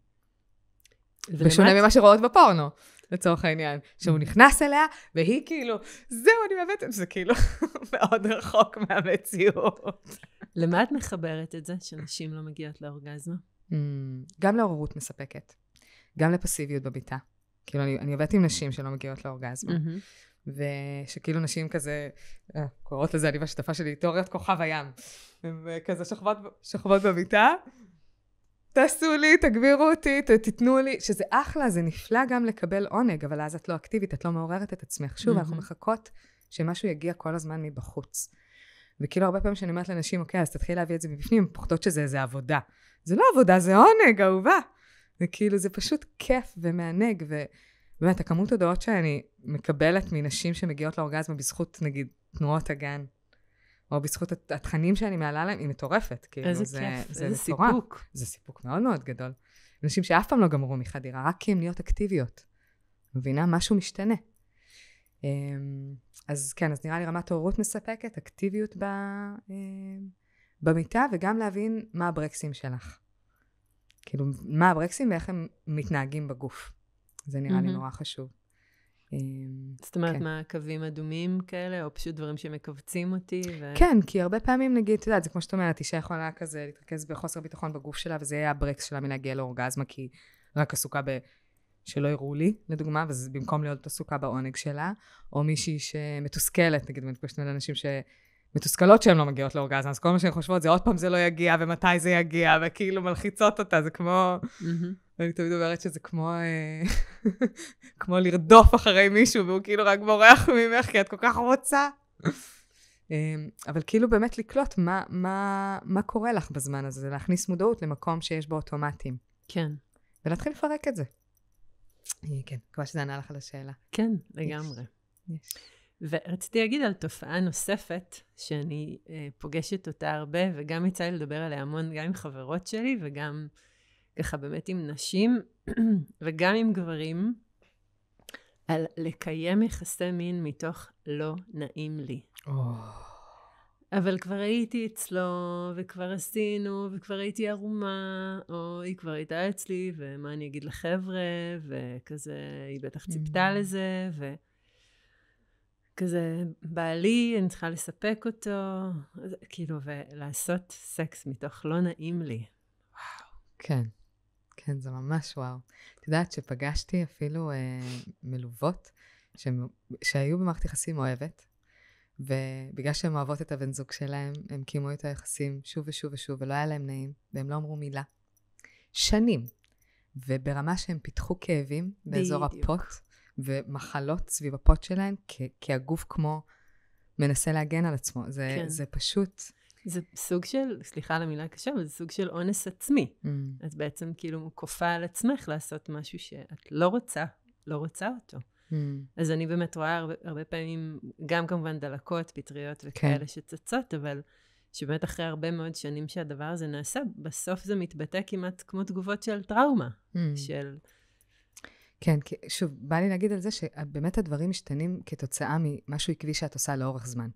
ושונה ממה שרואות בפורנו, לצורך העניין. שהוא נכנס אליה, והיא כאילו, זהו, אני מאבדת, זה כאילו מאוד רחוק מהמציאות. למה את מחברת את זה, שנשים לא מגיעות לאורגזמה? גם לעוררות מספקת. גם לפסיביות בביתה. כאילו, אני עובדת עם נשים שלא מגיעות לאורגזמה. ושכאילו נשים כזה, קוראות לזה, אני והשותפה שלי, תיאוריית כוכב הים. וכזה שוכבות בביתה, תעשו לי, תגבירו אותי, תתנו לי, שזה אחלה, זה נפלא גם לקבל עונג, אבל אז את לא אקטיבית, את לא מעוררת את עצמך. שוב, אנחנו מחכות שמשהו יגיע כל הזמן מבחוץ. וכאילו הרבה פעמים שאני אומרת לאנשים, אוקיי, אז תתחיל להביא את זה מבפנים, פוחדות שזה איזה עבודה. זה לא עבודה, זה עונג, אהובה. וכאילו זה פשוט כיף ומענג, ובאמת, הכמות הודעות שאני מקבלת מנשים שמגיעות לאורגזמה בזכות, נגיד, תנועות הגן, או בזכות התכנים שאני מעלה להם, היא מטורפת. איזה כיף, איזה סיפוק. זה סיפוק מאוד מאוד גדול. אנשים שאף פעם לא גמרו מחדירה, רק כי הם נהיות אקטיביות. מבינה? משהו משתנה. אז כן, אז נראה לי רמת העוררות מספקת, אקטיביות במיטה, וגם להבין מה הברקסים שלך. כאילו, מה הברקסים ואיך הם מתנהגים בגוף. זה נראה לי נורא חשוב. זאת אומרת, מה, קווים אדומים כאלה, או פשוט דברים שמקבצים אותי? כן, כי הרבה פעמים נגיד, אתה יודע, זה כמו שאת אומרת, אישה יכולה כזה להתרכז בחוסר ביטחון בגוף שלה, וזה יהיה הברקס שלה מלהגיע לאורגזמה, כי רק עסוקה שלא יראו לי, לדוגמה, וזה במקום להיות עסוקה בעונג שלה, או מישהי שמתוסכלת, נגיד, מתפשטנו לאנשים שמתוסכלות שהן לא מגיעות לאורגזמה, אז כל מה שהן חושבות זה עוד פעם זה לא יגיע, ומתי זה יגיע, וכאילו מלחיצות אותה, זה כמו... ואני תמיד אומרת שזה כמו לרדוף אחרי מישהו, והוא כאילו רק בורח ממך, כי את כל כך רוצה. אבל כאילו באמת לקלוט מה קורה לך בזמן הזה, זה להכניס מודעות למקום שיש בו אוטומטים. כן. ולהתחיל לפרק את זה. כן, כבר שזה ענה לך על השאלה. כן, לגמרי. ורציתי להגיד על תופעה נוספת, שאני פוגשת אותה הרבה, וגם יצא לי לדבר עליה המון, גם עם חברות שלי, וגם ככה באמת עם נשים, וגם עם גברים, על לקיים יחסי מין מתוך לא נעים לי. אבל כבר הייתי אצלו, וכבר עשינו, וכבר הייתי ערומה, או היא כבר הייתה אצלי, ומה אני אגיד לחבר'ה, וכזה, היא בטח ציפתה לזה, וכזה, בעלי, אני צריכה לספק אותו, כאילו, ולעשות סקס מתוך לא נעים לי. וואו. כן, כן, זה ממש וואו. את יודעת שפגשתי אפילו מלוות, שהיו במערכת יחסים אוהבת, ובגלל שהן אוהבות את הבן זוג שלהם, הם קיימו את היחסים שוב ושוב ושוב, ולא היה להם נעים, והם לא אמרו מילה. שנים. וברמה שהם פיתחו כאבים באזור הפוט, ומחלות סביב הפוט שלהם, כי הגוף כמו מנסה להגן על עצמו. זה פשוט... זה סוג של, סליחה על המילה הקשה, אבל זה סוג של אונס עצמי. את בעצם כאילו כופה על עצמך לעשות משהו שאת לא רוצה אותו. אז אני באמת רואה הרבה פעמים, גם כמובן דלקות, פטריות וכאלה שצצות, אבל שבאמת אחרי הרבה מאוד שנים שהדבר הזה נעשה, בסוף זה מתבטא כמעט כמו תגובות של טראומה. כן, שוב, בא לי להגיד על זה שבאמת הדברים משתנים כתוצאה ממשהו עקבי שאת עושה לאורך זמן.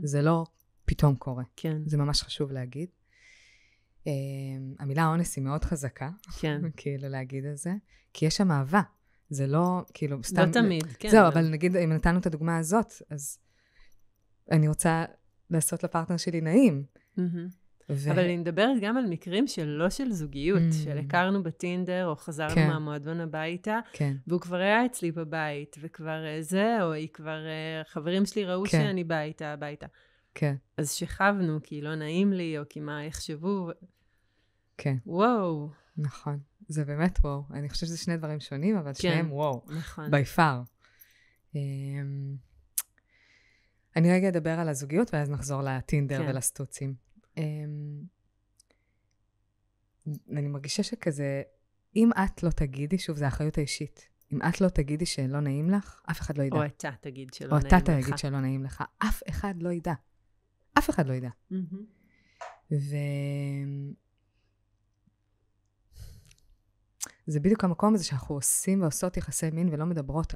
זה לא פתאום קורה. זה ממש חשוב להגיד. המילה אונס היא מאוד חזקה, כאילו להגיד על זה, כי יש שם אהבה. זה לא, כאילו, סתם... לא תמיד, כן. זהו, אבל נגיד, אם נתנו את הדוגמה הזאת, אז אני רוצה לעשות לפרטנר שלי נעים. אבל אני מדברת גם על מקרים לא של זוגיות, של הכרנו בטינדר, או חזרנו מהמועדון הביתה, והוא כבר היה אצלי בבית, וכבר זה, או היא כבר, חברים שלי ראו שאני באה איתה הביתה. כן. אז שכבנו, כי לא נעים לי, או כי מה יחשבו. כן. וואו. נכון. זה באמת וואו. אני חושבת שזה שני דברים שונים, אבל שניהם וואו. נכון. by far. אני רגע אדבר על הזוגיות, ואז נחזור לטינדר ולסטוצים. אני מרגישה שכזה, אם את לא תגידי, שוב, זה האחריות האישית. אם את לא תגידי שלא נעים לך, אף אחד לא ידע. או אתה תגיד שלא נעים לך. או אתה תגיד שלא נעים לך. אף אחד לא ידע. אף אחד לא ידע. זה בדיוק המקום הזה שאנחנו עושים ועושות יחסי מין ולא מדברות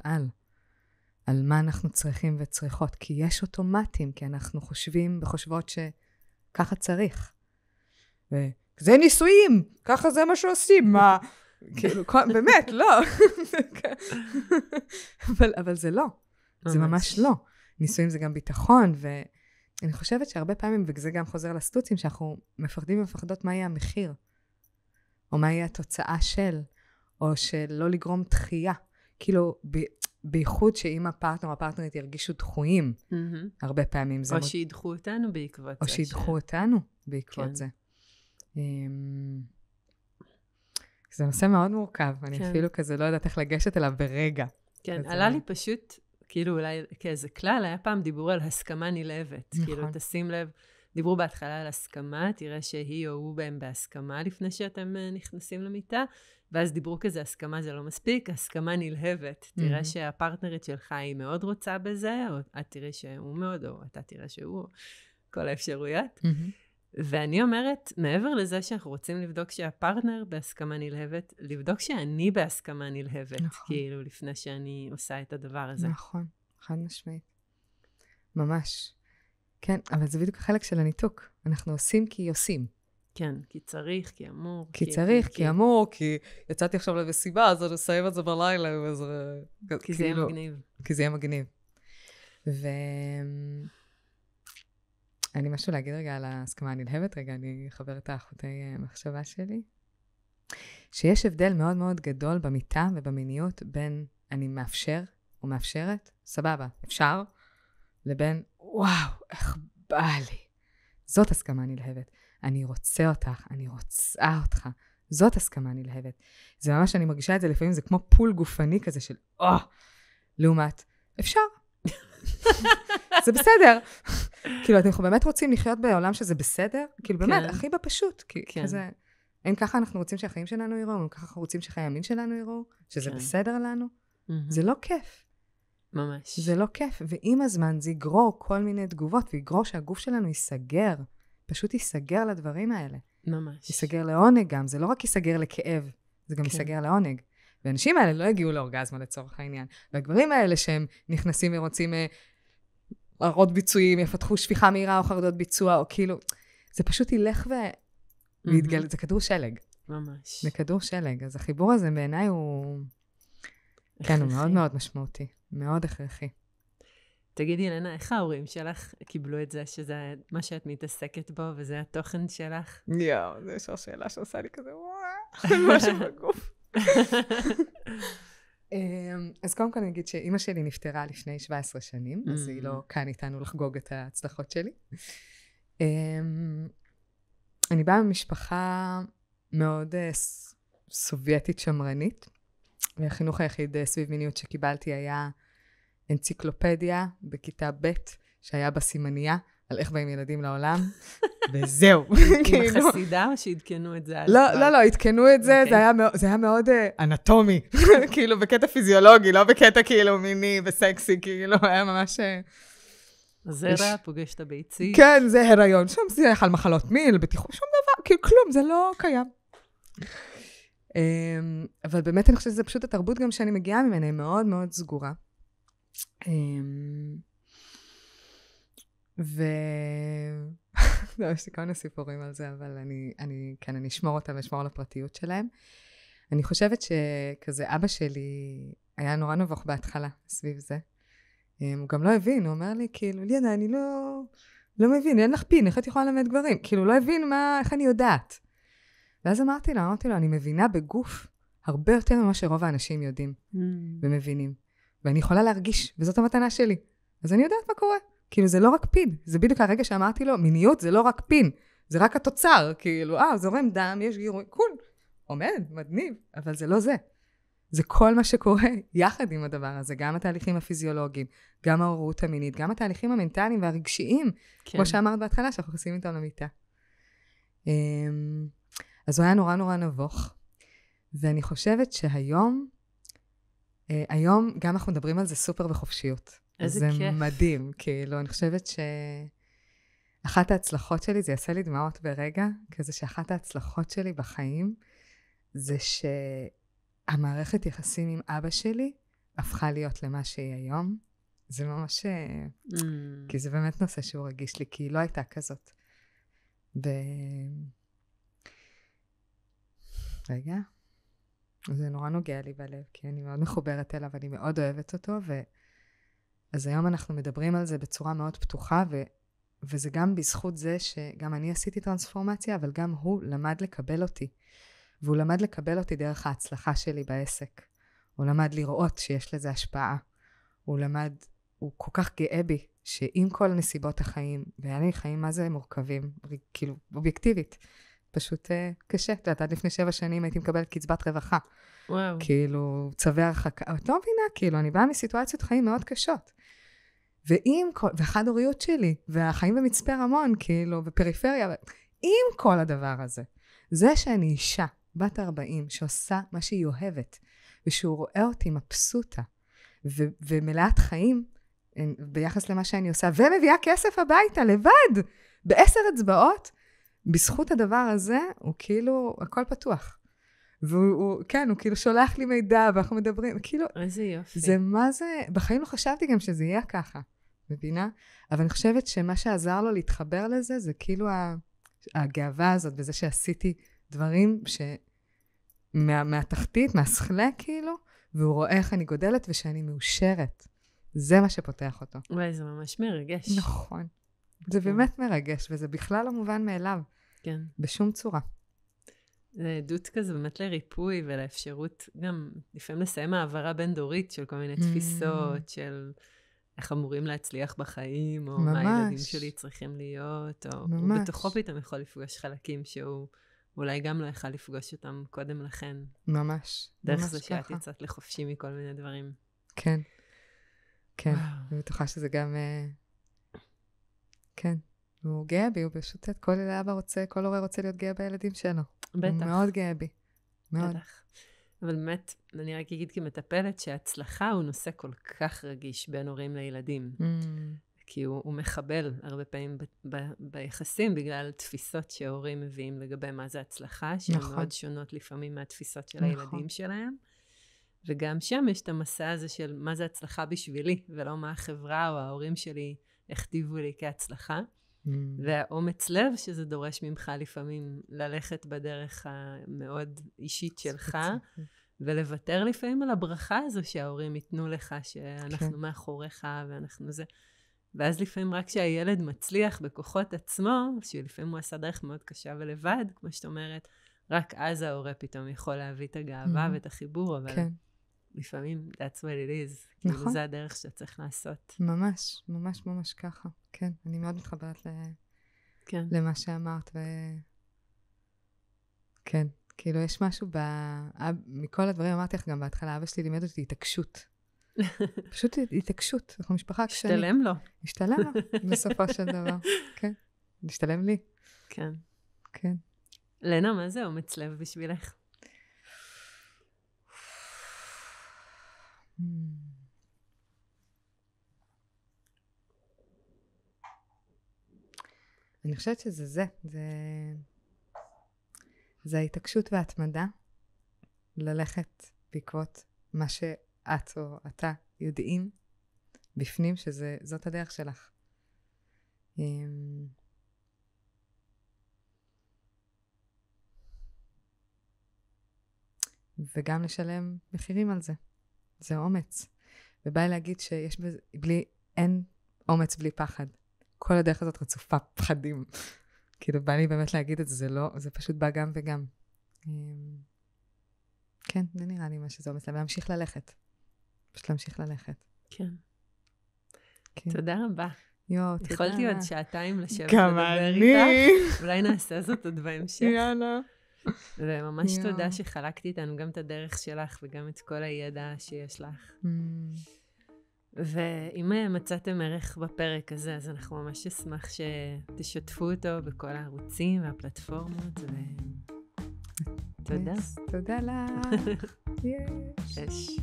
על מה אנחנו צריכים וצריכות, כי יש אוטומטים, כי אנחנו חושבים וחושבות שככה צריך. וזה ניסויים, ככה זה מה שעושים, מה? כאילו, באמת, לא. אבל זה לא. זה ממש לא. ניסויים זה גם ביטחון, ואני חושבת שהרבה פעמים, וזה גם חוזר לסטוצים, שאנחנו מפחדים ומפחדות מה יהיה המחיר, או מה יהיה התוצאה של, או של לא לגרום דחייה. כאילו, בייחוד שאם הפרטנר או הפרטנרית ירגישו דחויים, הרבה פעמים זה... או שידחו אותנו בעקבות זה. או שידחו אותנו בעקבות זה. זה נושא מאוד מורכב, אני אפילו כזה לא יודעת איך לגשת אליו ברגע. כן, עלה לי פשוט, כאילו אולי כאיזה כלל, היה פעם דיבור על הסכמה נלהבת. כאילו, תשים לב, דיברו בהתחלה על הסכמה, תראה שהיא או הוא בהם בהסכמה לפני שאתם נכנסים למיטה, ואז דיברו כזה, הסכמה זה לא מספיק, הסכמה נלהבת. תראה שהפרטנרית שלך היא מאוד רוצה בזה, או את תראה שהוא מאוד, או אתה תראה שהוא, כל האפשרויות. ואני אומרת, מעבר לזה שאנחנו רוצים לבדוק שהפרטנר בהסכמה נלהבת, לבדוק שאני בהסכמה נלהבת, כאילו לפני שאני עושה את הדבר הזה. נכון, חד משמעית. ממש. כן, אבל זה בדיוק החלק של הניתוק. אנחנו עושים כי עושים. כן, כי צריך, כי אמור. כי צריך, כי אמור, כי יצאתי עכשיו למסיבה, אז אני אסיים את זה בלילה. כי זה יהיה מגניב. כי זה יהיה מגניב. אני משהו להגיד רגע על ההסכמה הנלהבת, רגע אני אחבר את האחותי מחשבה שלי. שיש הבדל מאוד מאוד גדול במיטה ובמיניות בין אני מאפשר או מאפשרת, סבבה, אפשר, לבין וואו, איך בא לי. זאת הסכמה נלהבת. אני רוצה אותך, אני רוצה אותך. זאת הסכמה נלהבת. זה ממש, אני מרגישה את זה לפעמים, זה כמו פול גופני כזה של לעומת, אפשר. זה בסדר. כאילו, אתם באמת רוצים לחיות בעולם שזה בסדר? כאילו, באמת, הכי בפשוט. כזה, אם ככה אנחנו רוצים שהחיים שלנו יראו, אם ככה אנחנו רוצים שחיי המין שלנו יראו, שזה בסדר לנו, זה לא כיף. ממש. זה לא כיף. ועם הזמן זה יגרור כל מיני תגובות, ויגרור שהגוף שלנו ייסגר. פשוט ייסגר לדברים האלה. ממש. ייסגר לעונג גם. זה לא רק ייסגר לכאב, זה גם ייסגר לעונג. והאנשים האלה לא הגיעו לאורגזמה לצורך העניין. והגברים האלה שהם נכנסים ורוצים הרעות ביצועים, יפתחו שפיכה מהירה או חרדות ביצוע, או כאילו, זה פשוט ילך ויתגל, זה כדור שלג. ממש. זה כדור שלג. אז החיבור הזה בעיניי הוא, כן, הוא מאוד מאוד משמעותי. מאוד הכרחי. תגידי, אלנה, איך ההורים שלך קיבלו את זה, שזה מה שאת מתעסקת בו, וזה התוכן שלך? זו שאלה שעושה לי כזה, משהו בגוף. אז קודם כל אני אגיד שאמא שלי נפטרה לפני 17 שנים, אז היא לא כאן איתנו לחגוג את ההצלחות שלי. אני באה ממשפחה מאוד סובייטית שמרנית, והחינוך היחיד סביב מיניות שקיבלתי היה אנציקלופדיה בכיתה ב' שהיה בסימניה על איך באים ילדים לעולם, וזהו. עם החסידה או שהתקנו את זה? לא, התקנו את זה, זה היה מאוד אנטומי, כאילו בקטע פיזיולוגי, לא בקטע כאילו מיני וסקסי, כאילו היה ממש... זרע, פוגש את הביצית. כן, זה הריון, שם זה על מחלות מין, בטיחות, שום דבר, כאילו כלום, זה לא קיים. אבל באמת אני חושבת שזה פשוט התרבות גם שאני מגיעה ממנה, היא מאוד מאוד סגורה. יש לי כל מיני סיפורים על זה, אבל אני אשמור אותם ואשמור על הפרטיות שלהם. אני חושבת שכזה אבא שלי היה נורא נבוך בהתחלה סביב זה. הוא גם לא הבין, הוא אומר לי, כאילו, ליאנה, אני לא מבין, אין לך פין, איך את יכולה ללמד גברים? כאילו, לא הבין איך אני יודעת. ואז אמרתי לו, אני מבינה בגוף הרבה יותר ממה שרוב האנשים יודעים ומבינים. ואני יכולה להרגיש, וזאת המתנה שלי. אז אני יודעת מה קורה. כאילו, זה לא רק פין. זה בדיוק הרגע שאמרתי לו, מיניות זה לא רק פין. זה רק התוצר. כאילו, זורם דם, יש גירוי, קול. עומד, מדניב, אבל זה לא זה. זה כל מה שקורה יחד עם הדבר הזה. גם התהליכים הפיזיולוגיים, גם ההורות המינית, גם התהליכים המנטליים והרגשיים. כן. כמו שאמרת בהתחלה, שאנחנו חוסים איתם למיטה. אז הוא היה נורא נורא נבוך. ואני חושבת שהיום, גם אנחנו מדברים על זה סופר בחופשיות. איזה כיף. זה מדהים, כאילו, אני חושבת שאחת ההצלחות שלי, זה יעשה לי דמעות ברגע, כזה שאחת ההצלחות שלי בחיים, זה שהמערכת יחסים עם אבא שלי, הפכה להיות למה שהיא היום. זה ממש, כי זה באמת נושא שהוא רגיש לי, כי היא לא הייתה כזאת. רגע. זה נורא נוגע לי בלב, כי אני מאוד מחוברת אליו, אני מאוד אוהבת אותו, אז היום אנחנו מדברים על זה בצורה מאוד פתוחה, וזה גם בזכות זה שגם אני עשיתי טרנספורמציה, אבל גם הוא למד לקבל אותי. והוא למד לקבל אותי דרך ההצלחה שלי בעסק. הוא למד לראות שיש לזה השפעה. הוא כל כך גאה בי, שעם כל נסיבות החיים, והיה לי חיים מה זה מורכבים, כאילו אובייקטיבית, פשוט קשה. את יודעת, עד לפני 7 שנים הייתי מקבלת קצבת רווחה. וואו. את צווי הרחקה. את לא מבינה, כאילו, אני באה מסיטואציות חיים מאוד קשות. והחד-הוריות שלי, והחיים במצפה רמון, כאילו, בפריפריה, עם כל הדבר הזה, זה שאני אישה, בת 40, שעושה מה שהיא אוהבת, ושהוא רואה אותי מבסוטה, ומלאת חיים, ביחס למה שאני עושה, ומביאה כסף הביתה, לבד, ב10 אצבעות, בזכות הדבר הזה, הוא כאילו, הכל פתוח. והוא, כן, הוא כאילו שולח לי מידע, ואנחנו מדברים, כאילו... איזה יופי. זה מה זה, בחיים לא חשבתי גם שזה יהיה ככה, מבינה? אבל אני חושבת שמה שעזר לו להתחבר לזה, זה כאילו הגאווה הזאת, בזה שעשיתי דברים מהתחתית, מהשכלה כאילו, והוא רואה איך אני גודלת ושאני מאושרת. זה מה שפותח אותו. וואי, זה ממש מרגש. נכון. זה באמת מרגש, וזה בכלל לא מובן מאליו. כן. בשום צורה. זה עדות כזה באמת לריפוי ולאפשרות גם לפעמים לסיים העברה בין דורית של כל מיני תפיסות של איך אמורים להצליח בחיים, או מה הילדים שלי צריכים להיות, או הוא בתוכו פתאום יכול לפגוש חלקים שהוא אולי גם לא יכל לפגוש אותם קודם לכן. ממש. דרך זה שאת יצאת לחופשי מכל מיני דברים. כן. כן, אני בטוחה שזה גם, כן, הוא גאה בי, הוא פשוט כל אבא רוצה, כל הורה רוצה להיות גאה בילדים שלו. בטח. הוא מאוד גאה בי, מאוד. בטח. אבל באמת, אני רק אגיד כמטפלת שההצלחה הוא נושא כל כך רגיש בין הורים לילדים. כי הוא מחבל הרבה פעמים ביחסים, בגלל תפיסות שההורים מביאים לגבי מה זה הצלחה, שהן מאוד שונות לפעמים מהתפיסות של הילדים שלהם. וגם שם יש את המסע הזה של מה זה הצלחה בשבילי, ולא מה החברה או ההורים שלי הכתיבו לי כהצלחה. והאומץ לב שזה דורש ממך לפעמים ללכת בדרך המאוד אישית שלך, ולוותר לפעמים על הברכה הזו שההורים ייתנו לך, שאנחנו מאחוריך ואנחנו זה. ואז לפעמים רק שהילד מצליח בכוחות עצמו, שלפעמים הוא עשה דרך מאוד קשה ולבד, כמו שאת אומרת, רק אז ההורה פתאום יכול להביא את הגאווה ואת החיבור, אבל לפעמים that's what it is. כאילו זה הדרך שאתה צריך לעשות. ממש, ממש ממש ככה. כן, אני מאוד מתחברת למה שאמרת. כן, כאילו יש משהו מכל הדברים, אמרתי לך גם בהתחלה, אבא שלי לימד אותי התעקשות. פשוט התעקשות, אנחנו משפחה קשנית. השתלם לו. השתלם לו, בסופו של דבר. כן, השתלם לי. כן. כן. לנה, מה זה אומץ לב בשבילך? אני חושבת שזה זה ההתעקשות וההתמדה, ללכת בעקבות מה שאת או אתה יודעים בפנים, שזאת הדרך שלך. וגם לשלם מחירים על זה. זה אומץ. ובא לי להגיד שיש אין אומץ בלי פחד. כל הדרך הזאת רצופה פחדים. כאילו בא לי באמת להגיד את זה, זה פשוט בא גם וגם. כן, זה נראה לי מה שזה אומץ, להמשיך ללכת. פשוט להמשיך ללכת. כן. תודה רבה. תודה. יכולתי עוד שעתיים לשבת לדבר איתך. אולי נעשה זאת עוד בהמשך. יאללה. וממש תודה שחלקתי איתנו גם את הדרך שלך וגם את כל הידע שיש לך. ואם מצאתם ערך בפרק הזה, אז אנחנו ממש אשמח שתשתפו אותו בכל הערוצים והפלטפורמות. תודה. תודה לך. יש.